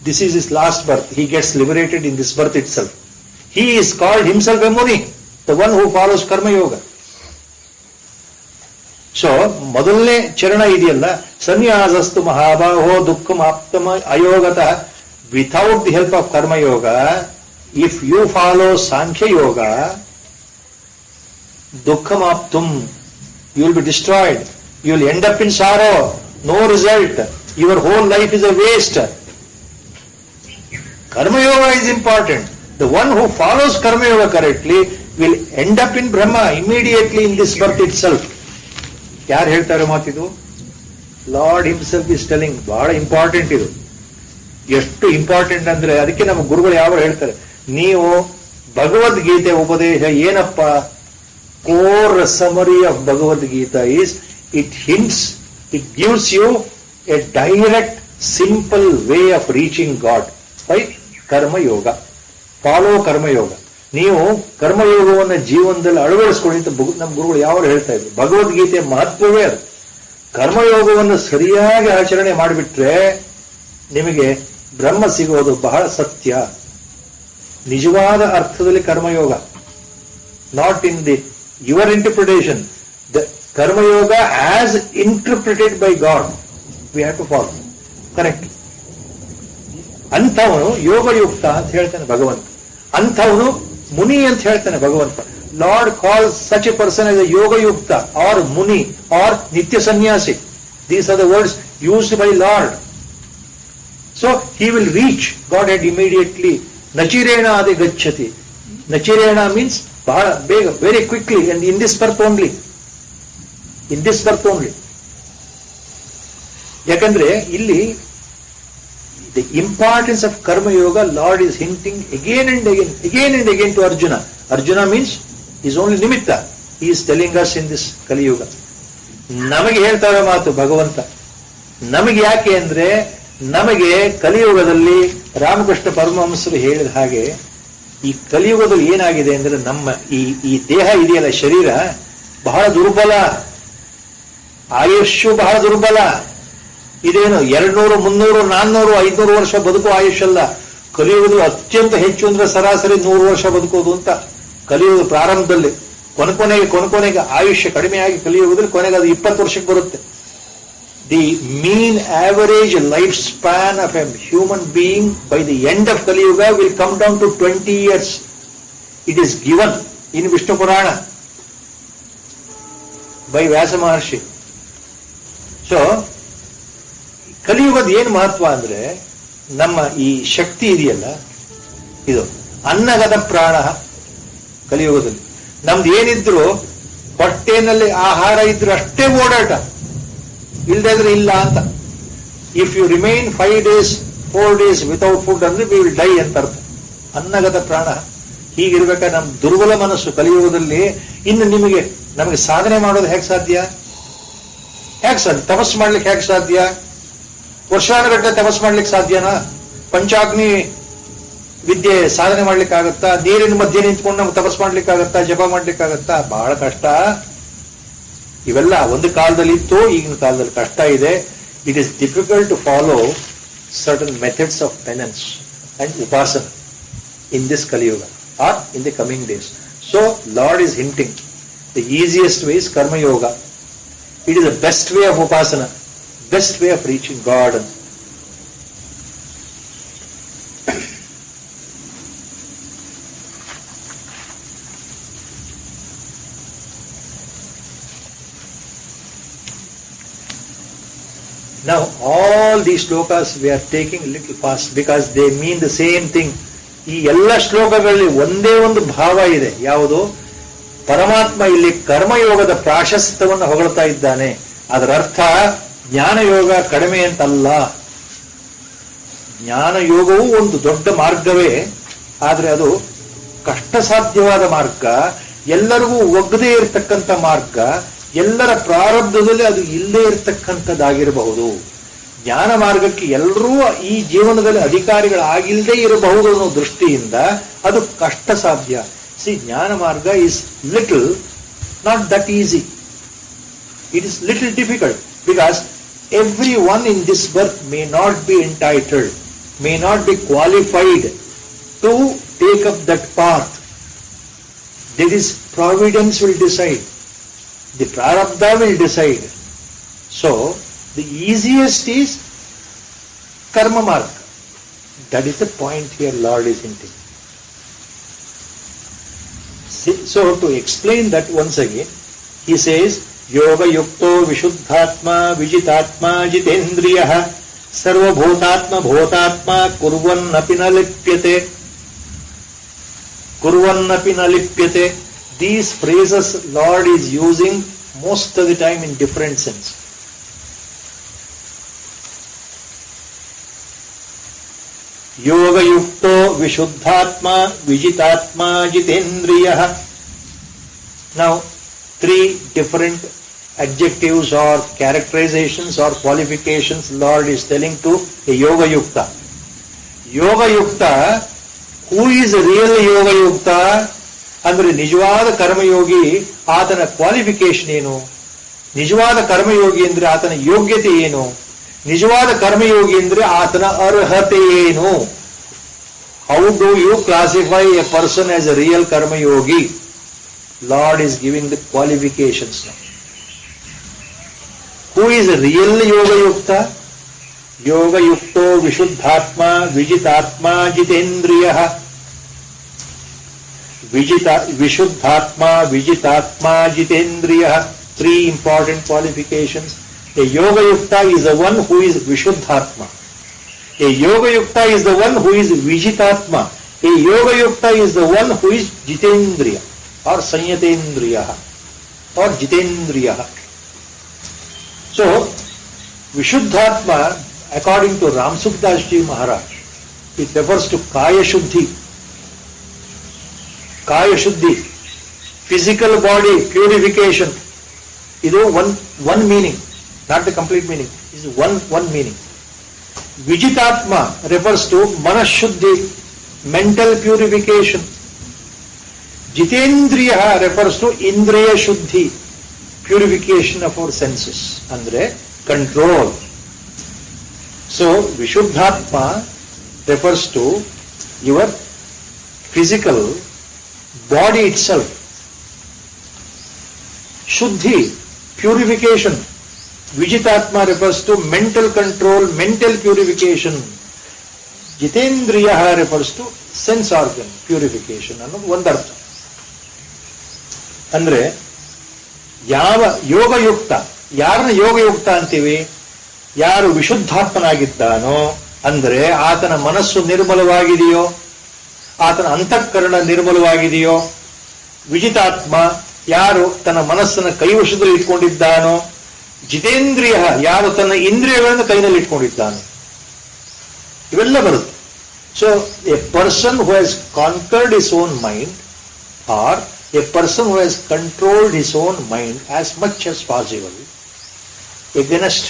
This is is last birth. He gets liberated in this birth itself. He is called himself a muni, the one who follows karma yoga. So ಮೊದಲನೇ ಚರಣ ಇದೆಯಲ್ಲ, ಸನ್ಯಾಸಸ್ತು ಮಹಾಬಾಹೋ ದುಃಖಮಾಪ್ತಮ ಅಯೋಗತಃ, without the help of karma yoga, if you follow Sankhya yoga, ದುಃಖಮಾಪ್ತುಂ, you will be destroyed. You will end up in sorrow. No result. Your whole life is a waste. Karma yoga is important. The one who follows karma yoga correctly will end up in Brahma immediately in this birth itself. ಯಾರು ಹೇಳ್ತಾರೆ ಮಾತಿದು? Lord himself is telling. ಬಹಳ important ಇದು. ಎಷ್ಟು important ಅಂದ್ರೆ ಅದಕ್ಕೆ ನಮ್ಮ ಗುರುಗಳು ಯಾವ ಹೇಳ್ತಾರೆ, ನೀವು ಭಗವದ್ಗೀತೆ ಉಪದೇಶ ಏನಪ್ಪ? Core summary of Bhagavad Gita is it hints, it gives you a direct, simple way of reaching God by Karma Yoga. Follow Karma Yoga. ನೀವು ಕರ್ಮಯೋಗವನ್ನು ಜೀವನದಲ್ಲಿ ಅಳವಡಿಸ್ಕೊಳ್ಳಿ ಅಂತ ನಮ್ಮ ಗುರುಗಳು ಯಾವಾಗ ಹೇಳ್ತಾ ಇದ್ರು. ಭಗವದ್ಗೀತೆಯ ಮಹತ್ವವೇ ಅದು. ಕರ್ಮಯೋಗವನ್ನು ಸರಿಯಾಗಿ ಆಚರಣೆ ಮಾಡಿಬಿಟ್ರೆ ನಿಮಗೆ ಬ್ರಹ್ಮ ಸಿಗೋದು ಬಹಳ ಸತ್ಯ. ನಿಜವಾದ ಅರ್ಥದಲ್ಲಿ karma yoga, not in the your interpretation. The karma yoga as interpreted by God, we have to follow. Correct. ಅಂಥವನು ಯೋಗಯುಕ್ತ ಅಂತ ಹೇಳ್ತಾನೆ ಭಗವಂತ. ಅಂಥವನು ಮುನಿ ಅಂತ ಹೇಳ್ತಾನೆ ಭಗವಂತ. Lord calls such a person as a ಯೋಗಯುಕ್ತ or Muni or ನಿತ್ಯ ಸನ್ಯಾಸಿ. These are the words used by Lord. So he will reach Godhead immediately. ನಚಿರೇಣ ಅಧಿ ಗಚ್ಚತಿ. ನಚಿರೇಣ means ಬಹಳ ಬೇಗ, very quickly, and in this birth only. In this birth only. ಯಾಕಂದ್ರೆ ಇಲ್ಲಿ the importance of karma yoga Lord is hinting again and again to Arjuna. Arjuna means is only nimitta. He is telling us in this Kaliyuga. ನಮಗೆ ಹೇಳ್ತಾರೆ ಮಾತು ಭಗವಂತ. ನಮಗೆ ಯಾಕೆ ಅಂದ್ರೆ, ನಮಗೆ ಕಲಿಯುಗದಲ್ಲಿ ರಾಮಕೃಷ್ಣ ಪರಮಹಂಸರು ಹೇಳಿದ ಹಾಗೆ, ಈ ಕಲಿಯುಗದಲ್ಲಿ ಏನಾಗಿದೆ ಅಂದ್ರೆ, ನಮ್ಮ ಈ ದೇಹ ಇದೆಯಲ್ಲ, ಶರೀರ ಬಹಳ ದುರ್ಬಲ, ಆಯುಷ್ಯು ಬಹಳ ದುರ್ಬಲ. ಇದೇನು 200, 300, 400, 500 ವರ್ಷ ಬದುಕುವ ಆಯುಷ್ಯಲ್ಲ. ಕಲಿಯುಗದಲ್ಲಿ ಅತ್ಯಂತ ಹೆಚ್ಚು ಅಂದ್ರೆ ಸರಾಸರಿ 100 ವರ್ಷ ಬದುಕೋದು ಅಂತ. ಕಲಿಯುಗ ಪ್ರಾರಂಭದಲ್ಲಿ ಕೊನೆಗೆ ಆಯುಷ್ಯ ಕಡಿಮೆಯಾಗಿ ಕಲಿಯುಗದಲ್ಲಿ ಕೊನೆಗೆ ಅದು 20 ವರ್ಷಕ್ಕೆ ಬರುತ್ತೆ. The mean average life span of a human being by the end of Kaliyuga will come down to 20 years. It is given in Vishnu Purana by Vyasa Maharshi. So ಕಲಿಯುಗದ ಏನ್ ಮಹತ್ವ ಅಂದ್ರೆ, ನಮ್ಮ ಈ ಶಕ್ತಿ ಇದೆಯಲ್ಲ, ಇದು ಅನ್ನಗದ ಪ್ರಾಣ. ಕಲಿಯುಗದಲ್ಲಿ ನಮ್ದು ಏನಿದ್ರು ಹೊಟ್ಟೆನಲ್ಲಿ ಆಹಾರ ಇದ್ರು ಅಷ್ಟೇ ಓಡಾಟ, ಇಲ್ಲದೆ ಇದ್ರೆ ಇಲ್ಲ ಅಂತ. If you remain 5 days 4 days without food ಅಂದ್ರೆ ವಿ ವಿಲ್ ಡೈ ಅಂತ ಅರ್ಥ. ಅನ್ನಗದ ಪ್ರಾಣ. ಹೀಗಿರ್ಬೇಕಾದ್ರೆ ನಮ್ ದುರ್ಬಲ ಮನಸ್ಸು ಕಲಿಯುಗದಲ್ಲಿ. ಇನ್ನು ನಮಗೆ ಸಾಧನೆ ಮಾಡೋದು ಹೇಗೆ ಸಾಧ್ಯ? ತಪಸ್ಸು ಮಾಡ್ಲಿಕ್ಕೆ ಹೇಗೆ ಸಾಧ್ಯ? ವರ್ಷಾನುಗಟ್ಟಲೆ ತಪಸ್ಸು ಮಾಡ್ಲಿಕ್ಕೆ ಸಾಧ್ಯನಾ? ಪಂಚಾಗ್ನಿ ವಿದ್ಯೆ ಸಾಧನೆ ಮಾಡ್ಲಿಕ್ಕಾಗತ್ತಾ? ನೀರಿನ ಮಧ್ಯೆ ನಿಂತ್ಕೊಂಡು ನಮ್ಗೆ ತಪಸ್ಸು ಮಾಡ್ಲಿಕ್ಕಾಗತ್ತಾ? ಜಪ ಮಾಡ್ಲಿಕ್ಕಾಗತ್ತಾ? ಬಹಳ ಕಷ್ಟ. ಇವೆಲ್ಲ ಒಂದು ಕಾಲದಲ್ಲಿ ಇತ್ತು, ಈಗಿನ ಕಾಲದಲ್ಲಿ ಕಷ್ಟ ಇದೆ. It is difficult to follow certain methods of penance and upasana in this Kaliyuga or in the coming days. So Lord is hinting the easiest way is karma yoga. It is the best way of upasana, best way of reaching God. Now all these shlokas we are taking a little fast because they mean the same thing. ಈ ಎಲ್ಲ ಶ್ಲೋಕಗಳಲ್ಲಿ ಒಂದೇ ಒಂದು ಭಾವ ಇದೆ. ಯಾವುದು? ಪರಮಾತ್ಮ ಇಲ್ಲಿ ಕರ್ಮಯೋಗದ ಪ್ರಾಶಸ್ತ್ಯವನ್ನು ಹೊಗಳ್ತಾ ಇದ್ದಾನೆ. ಅದರ ಅರ್ಥ ಜ್ಞಾನಯೋಗ ಕಡಿಮೆ ಅಂತಲ್ಲ. ಜ್ಞಾನಯೋಗವೂ ಒಂದು ದೊಡ್ಡ ಮಾರ್ಗವೇ, ಆದರೆ ಅದು ಕಷ್ಟ ಸಾಧ್ಯವಾದ ಮಾರ್ಗ, ಎಲ್ಲರಿಗೂ ಒಗ್ಗದೇ ಇರತಕ್ಕಂಥ ಮಾರ್ಗ, ಎಲ್ಲರ ಪ್ರಾರಬ್ಧದಲ್ಲಿ ಅದು ಇಲ್ಲೇ ಇರತಕ್ಕಂಥದ್ದಾಗಿರಬಹುದು. ಜ್ಞಾನ ಮಾರ್ಗಕ್ಕೆ ಎಲ್ಲರೂ ಈ ಜೀವನದಲ್ಲಿ ಅಧಿಕಾರಿಗಳಾಗಿಲ್ಲದೆ ಇರಬಹುದು ಅನ್ನೋ ದೃಷ್ಟಿಯಿಂದ ಅದು ಕಷ್ಟ ಸಾಧ್ಯ. ಜ್ಞಾನ ಮಾರ್ಗ is little not that easy. It is little difficult because everyone in this birth may not be entitled, may not be qualified to take up that path. That is, providence will decide. The prarabdha will decide. So, the easiest is karma marga. That is the point here Lord is hinting. So, to explain that once again, he says, yoga yukto vishuddhatma vijitatma jitendriyah sarvabhutatma bhutatma kurvannapi na lipyate. These phrases Lord is using most of the time in different sense. Yoga yukto vishuddhatma vijitatma jitendriyah. Now 3 different adjectives or characterizations or qualifications Lord is telling to a yoga yukta. Yoga yukta, who is a real yoga yukta? ಅಂದ್ರೆ ನಿಜವಾದ ಕರ್ಮಯೋಗಿ, ಆತನ qualification ಏನು? ನಿಜವಾದ ಕರ್ಮಯೋಗಿ ಅಂದ್ರೆ ಆತನ ಯೋಗ್ಯತೆ ಏನು? ನಿಜವಾದ ಕರ್ಮಯೋಗಿ ಅಂದ್ರೆ ಆತನ ಅರ್ಹತೆ ಏನು? How do you classify a person as a real karmayogi? Lord is giving the qualifications now. Who is a real yoga yukta? Yoga yukto vishuddhatma vijitatma jitendriyah. Vishuddhatma vijitatma jitendriyah. 3 important qualifications. A yoga yukta is the one who is vishuddhatma. A yoga yukta is the one who is vijitatma. A yoga yukta is the one who is jitendriya or sanyatendriya or jitendriya. So Vishuddhatma, according to Ram Sukdas Ji Maharaj, it refers to Kaya Shuddhi. Kaya Shuddhi, physical body purification. Idu one meaning, not the complete meaning. This is one meaning. Vijitatma refers to Manas Shuddhi, mental purification. Jitendriya refers to Indriya Shuddhi, purification of our senses. Andre control. So Vishuddhatma refers to your physical body itself. Shuddhi, purification. Vijitatma refers to mental control, mental purification. Jitendriya refers to sense organ purification ಅನ್ನೋದು ಒಂದರ್ಥ. ಅಂದ್ರೆ ಯಾವ ಯೋಗಯುಕ್ತ, ಯಾರನ್ನ ಯೋಗಯುಕ್ತ ಅಂತೀವಿ? ಯಾರು ವಿಶುದ್ಧಾತ್ಮನಾಗಿದ್ದಾನೋ, ಅಂದ್ರೆ ಆತನ ಮನಸ್ಸು ನಿರ್ಮಲವಾಗಿದೆಯೋ, ಆತನ ಅಂತಃಕರಣ ನಿರ್ಮಲವಾಗಿದೆಯೋ. ವಿಜಿತಾತ್ಮ, ಯಾರು ತನ್ನ ಮನಸ್ಸನ್ನು ಕೈವಶದಲ್ಲಿ ಇಟ್ಕೊಂಡಿದ್ದಾನೋ. ಜಿತೇಂದ್ರಿಯ, ಯಾರು ತನ್ನ ಇಂದ್ರಿಯಗಳನ್ನು ಕೈನಲ್ಲಿ ಇಟ್ಕೊಂಡಿದ್ದಾನೋ. ಇವೆಲ್ಲ ಬರುತ್ತೆ. So a person who has conquered his own mind, or a person who has controlled his own mind as much as possible against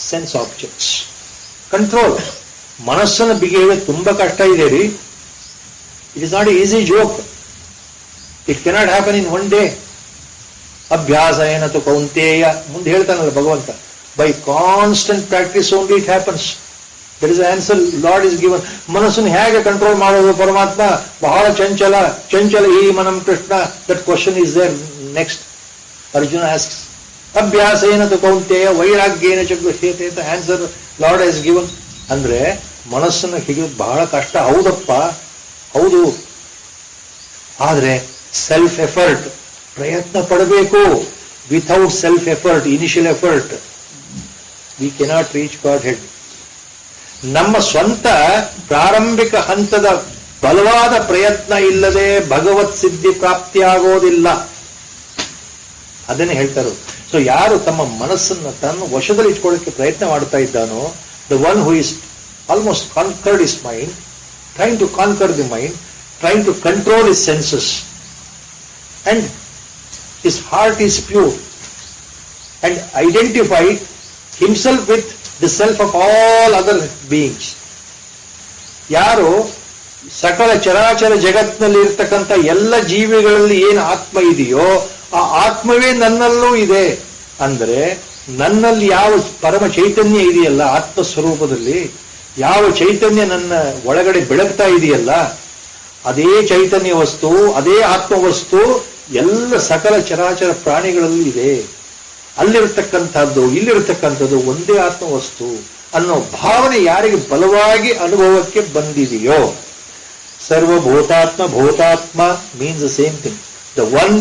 sense objects. Control. ಮನಸ್ಸನ್ನು ಬಿಗಿಯುವ ತುಂಬಾ ಕಷ್ಟ ಇದೆ ರೀ. It is not an easy joke. It cannot happen in one day. ಅಭ್ಯಾಸ ಏನತು ಕೌಂತೇಯ ಮುಂದೆ ಹೇಳ್ತಾನಲ್ಲ ಭಗವಂತ. By constant practice only it happens. There is an answer Lord is given. ಮನಸ್ಸನ್ನು ಹೇಗೆ ಕಂಟ್ರೋಲ್ ಮಾಡೋದು ಪರಮಾತ್ಮ? ಬಹಳ ಚಂಚಲ ಈ ಮನಂ Krishna. That question is there next. Arjuna asks. ಅಭ್ಯಾಸ ಏನದು ಕೌಂತೆಯ ವೈರಾಗ್ಯೇನ ಚ ಗೃಹ್ಯತೆ ಅಂತ ಆನ್ಸರ್ ಲಾರ್ಡ್ ಹ್ಯಾಸ್ ಗಿವನ್. ಅಂದ್ರೆ ಮನಸ್ಸನ್ನು ಹಿಡಿಯೋದು ಬಹಳ ಕಷ್ಟ. ಹೌದಪ್ಪ, ಹೌದು. ಆದ್ರೆ ಸೆಲ್ಫ್ ಎಫರ್ಟ್, ಪ್ರಯತ್ನ ಪಡಬೇಕು. Without self effort, initial effort, we cannot reach god head. ನಮ್ಮ ಸ್ವಂತ ಪ್ರಾರಂಭಿಕ ಹಂತದ ಬಲವಾದ ಪ್ರಯತ್ನ ಇಲ್ಲದೆ ಭಗವತ್ ಸಿದ್ಧಿ ಪ್ರಾಪ್ತಿಯಾಗೋದಿಲ್ಲ. ಅದನ್ನೇ ಹೇಳ್ತಾರೆ. ಸೊ ಯಾರು ತಮ್ಮ ಮನಸ್ಸನ್ನು ತನ್ನ ವಶದಲ್ಲಿ ಇಟ್ಕೊಳ್ಳಕ್ಕೆ ಪ್ರಯತ್ನ ಮಾಡ್ತಾ ಇದ್ದಾನೋ, the one who is almost conquered is mind, trying to conquer the mind, trying to control is senses, and his heart is pure, and identify himself with the self of all other beings. ಯಾರು ಸಕಲ ಚರಾಚರ ಜಗತ್ತಿನಲ್ಲಿ ಇರ್ತಕ್ಕಂಥ ಎಲ್ಲ ಜೀವಿಗಳಲ್ಲಿ ಏನು ಆತ್ಮ ಇದೆಯೋ ಆ ಆತ್ಮವೇ ನನ್ನಲ್ಲೂ ಇದೆ ಅಂದ್ರೆ, ನನ್ನಲ್ಲಿ ಯಾವ ಪರಮ ಚೈತನ್ಯ ಇದೆಯಲ್ಲ ಆತ್ಮ ಸ್ವರೂಪದಲ್ಲಿ, ಯಾವ ಚೈತನ್ಯ ನನ್ನ ಒಳಗಡೆ ಬೆಳಗ್ತಾ ಇದೆಯಲ್ಲ, ಅದೇ ಚೈತನ್ಯ ವಸ್ತು, ಅದೇ ಆತ್ಮ ವಸ್ತು ಎಲ್ಲ ಸಕಲ ಚರಾಚರ ಪ್ರಾಣಿಗಳಲ್ಲಿ ಇದೆ. ಅಲ್ಲಿರತಕ್ಕಂಥದ್ದು ಇಲ್ಲಿರತಕ್ಕಂಥದ್ದು ಒಂದೇ ಆತ್ಮವಸ್ತು ಅನ್ನೋ ಭಾವನೆ ಯಾರಿಗೆ ಬಲವಾಗಿ ಅನುಭವಕ್ಕೆ ಬಂದಿದೆಯೋ, ಸರ್ವಭೂತಾತ್ಮ ಭೂತಾತ್ಮ means the same thing. The one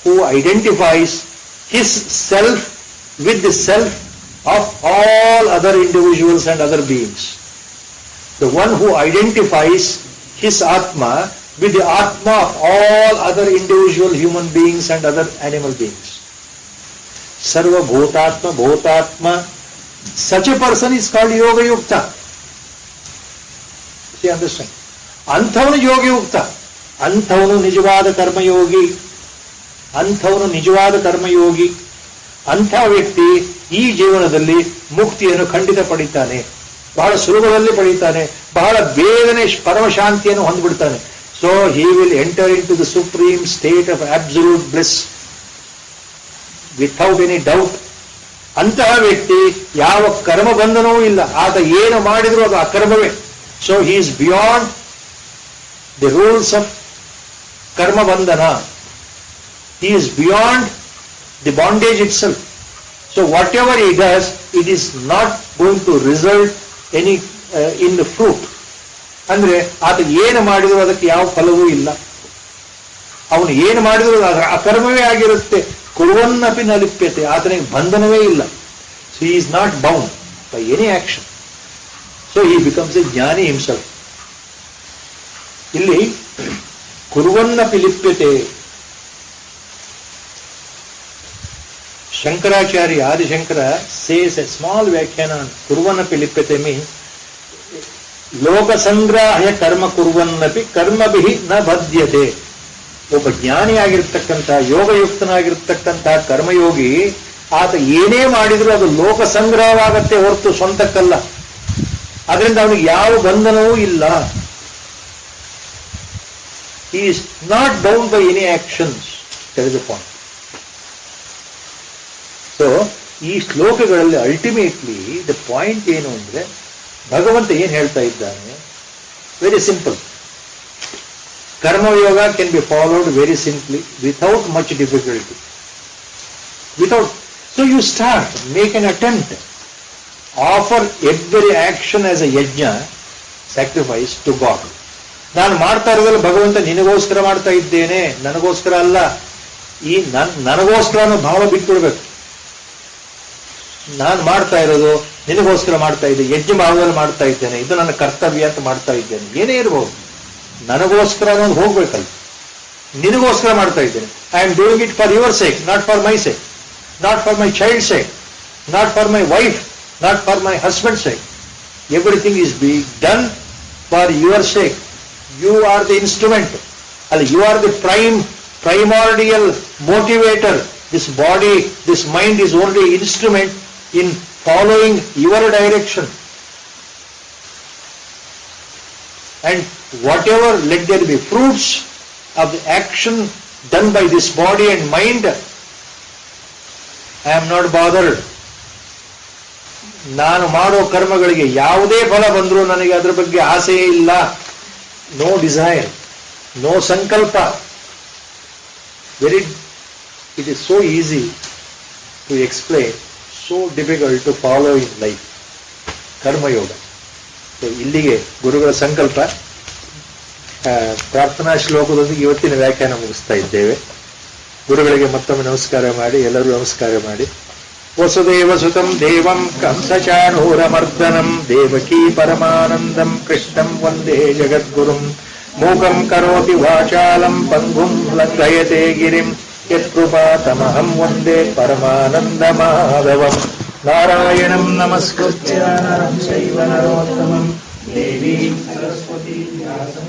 who identifies his self with the self of all other individuals and other beings. The one who identifies his atma with the atma of all other individual human beings and other animal beings. ಸರ್ವಭೂತಾತ್ಮ ಭೂತಾತ್ಮ, such a person is called yogayukta. Understand? ಅಂಥವನು ಯೋಗಯುಕ್ತ, ಅಂಥವನು ನಿಜವಾದ ಕರ್ಮಯೋಗಿ, ಅಂಥವನು ನಿಜವಾದ ಕರ್ಮಯೋಗಿ. ಅಂಥ ವ್ಯಕ್ತಿ ಈ ಜೀವನದಲ್ಲಿ ಮುಕ್ತಿಯನ್ನು ಖಂಡಿತ ಪಡಿತಾನೆ, ಬಹಳ ಸುಲಭದಲ್ಲಿ ಪಡಿತಾನೆ, ಬಹಳ ಬೇಗನೆ ಪರಮಶಾಂತಿಯನ್ನು ಹೊಂದ್ಬಿಡ್ತಾನೆ. So he will enter into the supreme state of absolute bliss without any doubt. ಅಂತಹ ವ್ಯಕ್ತಿ ಯಾವ ಕರ್ಮ ಬಂಧನವೂ ಇಲ್ಲ. ಆತ ಏನು ಮಾಡಿದರೂ ಅದು ಅಕರ್ಮವೇ. So he is beyond the rules of karma bandhana. He is beyond the bondage itself. So whatever he does, it is not going to result any in the fruit. ಅಂದ್ರೆ ಆತ ಏನು ಮಾಡಿದರೂ ಅದಕ್ಕೆ ಯಾವ ಫಲವೂ ಇಲ್ಲ. ಅವನು ಏನು ಮಾಡಿದರೂ ಅಕರ್ಮವೇ ಆಗಿರುತ್ತೆ. ಕುರುವನ್ನಪಿ ನ ಲಿಪ್ಯತೆ, ಆತನಿಗೆ ಬಂಧನವೇ ಇಲ್ಲ. So he is not bound by any action. So he becomes A ಜ್ಞಾನಿ ಹಿಮ್ಸೆಲ್ಫ್. ಇಲ್ಲಿ ಕುರುವನ್ನಪಿ ಲಿಪ್ಯತೆ, Shankaracharya, Adi Shankara says a small Vyakhyanan, Kurvanapi Lipyate means, Loka Sangrahya Karma Kurvanapi Karmabhi na Badhyate. ಒಬ್ಬ ಜ್ಞಾನಿ ಆಗಿರ್ತಕ್ಕಂಥ ಯೋಗಯುಕ್ತನಾಗಿರ್ತಕ್ಕಂಥ ಕರ್ಮಯೋಗಿ ಆತ ಏನೇ ಮಾಡಿದರೂ ಅದು ಲೋಕ ಸಂಗ್ರಹವಾಗತ್ತೆ ಹೊರತು ಸ್ವಂತಕ್ಕಲ್ಲ. ಅದರಿಂದ ಅವನಿಗೆ ಯಾವ ಬಂಧನವೂ ಇಲ್ಲ. He is not bound by any actions. That is the point. So, ಈ ಶ್ಲೋಕಗಳಲ್ಲಿ ಅಲ್ಟಿಮೇಟ್ಲಿ ದ ಪಾಯಿಂಟ್ ಏನು ಅಂದ್ರೆ ಭಗವಂತ ಏನ್ ಹೇಳ್ತಾ ಇದ್ದಾನೆ, very simple. Karma yoga can be followed very simply, without much difficulty. So you start, make an attempt, offer every action as a yajna, sacrifice to God. ನಾನು ಮಾಡ್ತಾ ಇರೋದ್ರಲ್ಲಿ ಭಗವಂತ ನಿನಗೋಸ್ಕರ ಮಾಡ್ತಾ ಇದ್ದೇನೆ, ನನಗೋಸ್ಕರ ಅಲ್ಲ. ಈ ನನಗೋಸ್ಕರ ಅನ್ನೋ ಭಾವ ಬಿಟ್ಬಿಡ್ಬೇಕು. ನಾನು ಮಾಡ್ತಾ ಇರೋದು ನಿನಗೋಸ್ಕರ ಮಾಡ್ತಾ ಇದ್ದೇನೆ, ಯಜ್ಞ ಭಾವದಲ್ಲಿ ಮಾಡ್ತಾ ಇದ್ದೇನೆ, ಇದು ನನ್ನ ಕರ್ತವ್ಯ ಅಂತ ಮಾಡ್ತಾ ಇದ್ದೇನೆ, ಏನೇ ಇರಬಹುದು. ನನಗೋಸ್ಕರ ಅನ್ನೋದು ಹೋಗ್ಬೇಕಲ್ಲ. ನಿನಗೋಸ್ಕರ ಮಾಡ್ತಾ ಇದ್ದೇನೆ. I am doing it for your sake, not for my sake, not for my child sake, not for my wife, not for my husband sake. Everything is being done for your sake. You are the instrument. ಅಲ್ಲ, you are the primordial motivator. This body, this mind is only instrument in following your direction. And whatever, let there be fruits of the action done by this body and mind, I am not bothered. ನಾನು ಮಾಡೋ ಕರ್ಮಗಳಿಗೆ ಯಾವುದೇ ಫಲ ಬಂದರೂ ನನಗೆ ಅದರ ಬಗ್ಗೆ ಆಸೆಯೇ ಇಲ್ಲ. No desire, no ಸಂಕಲ್ಪ. It is so easy to explain, so difficult to follow in life. Karma yoga. ಇಲ್ಲಿಗೆ ಗುರುಗಳ ಸಂಕಲ್ಪ. ಪ್ರಾರ್ಥನಾ ಶ್ಲೋಕದೊಂದಿಗೆ ಇವತ್ತಿನ ವ್ಯಾಖ್ಯಾನ ಮುಗಿಸ್ತಾ ಇದ್ದೇವೆ. ಗುರುಗಳಿಗೆ ಮತ್ತೊಮ್ಮೆ ನಮಸ್ಕಾರ ಮಾಡಿ, ಎಲ್ಲರೂ ನಮಸ್ಕಾರ ಮಾಡಿ. ವಸುದೇವ ಸುತಂ ದೇವಂ ಕಂಸಚಾಣೂರಮರ್ದನಂ ದೇವಕೀ ಪರಮಾನಂದಂ ಕೃಷ್ಣಂ ವಂದೇ ಜಗದ್ಗುರುಂ. ಮೂಕಂ ಕರೋತಿ ವಾಚಾಲಂ ಪಂಗುಂ ಲಂಘಯತೆ ಗಿರಿಂ ಯತ್ಕೃಪಾತಮಹಂ ವಂದೇ ಪರಮಾನಂದ ಮಾಧವಂ. ನಾರಾಯಣಂ ನಮಸ್ಕೃತ್ಯ ನರಂ ಚೈವ ನರೋತ್ತಮಂ ದೇವೀಂ ಸರಸ್ವತೀಂ ವ್ಯಾಸಂ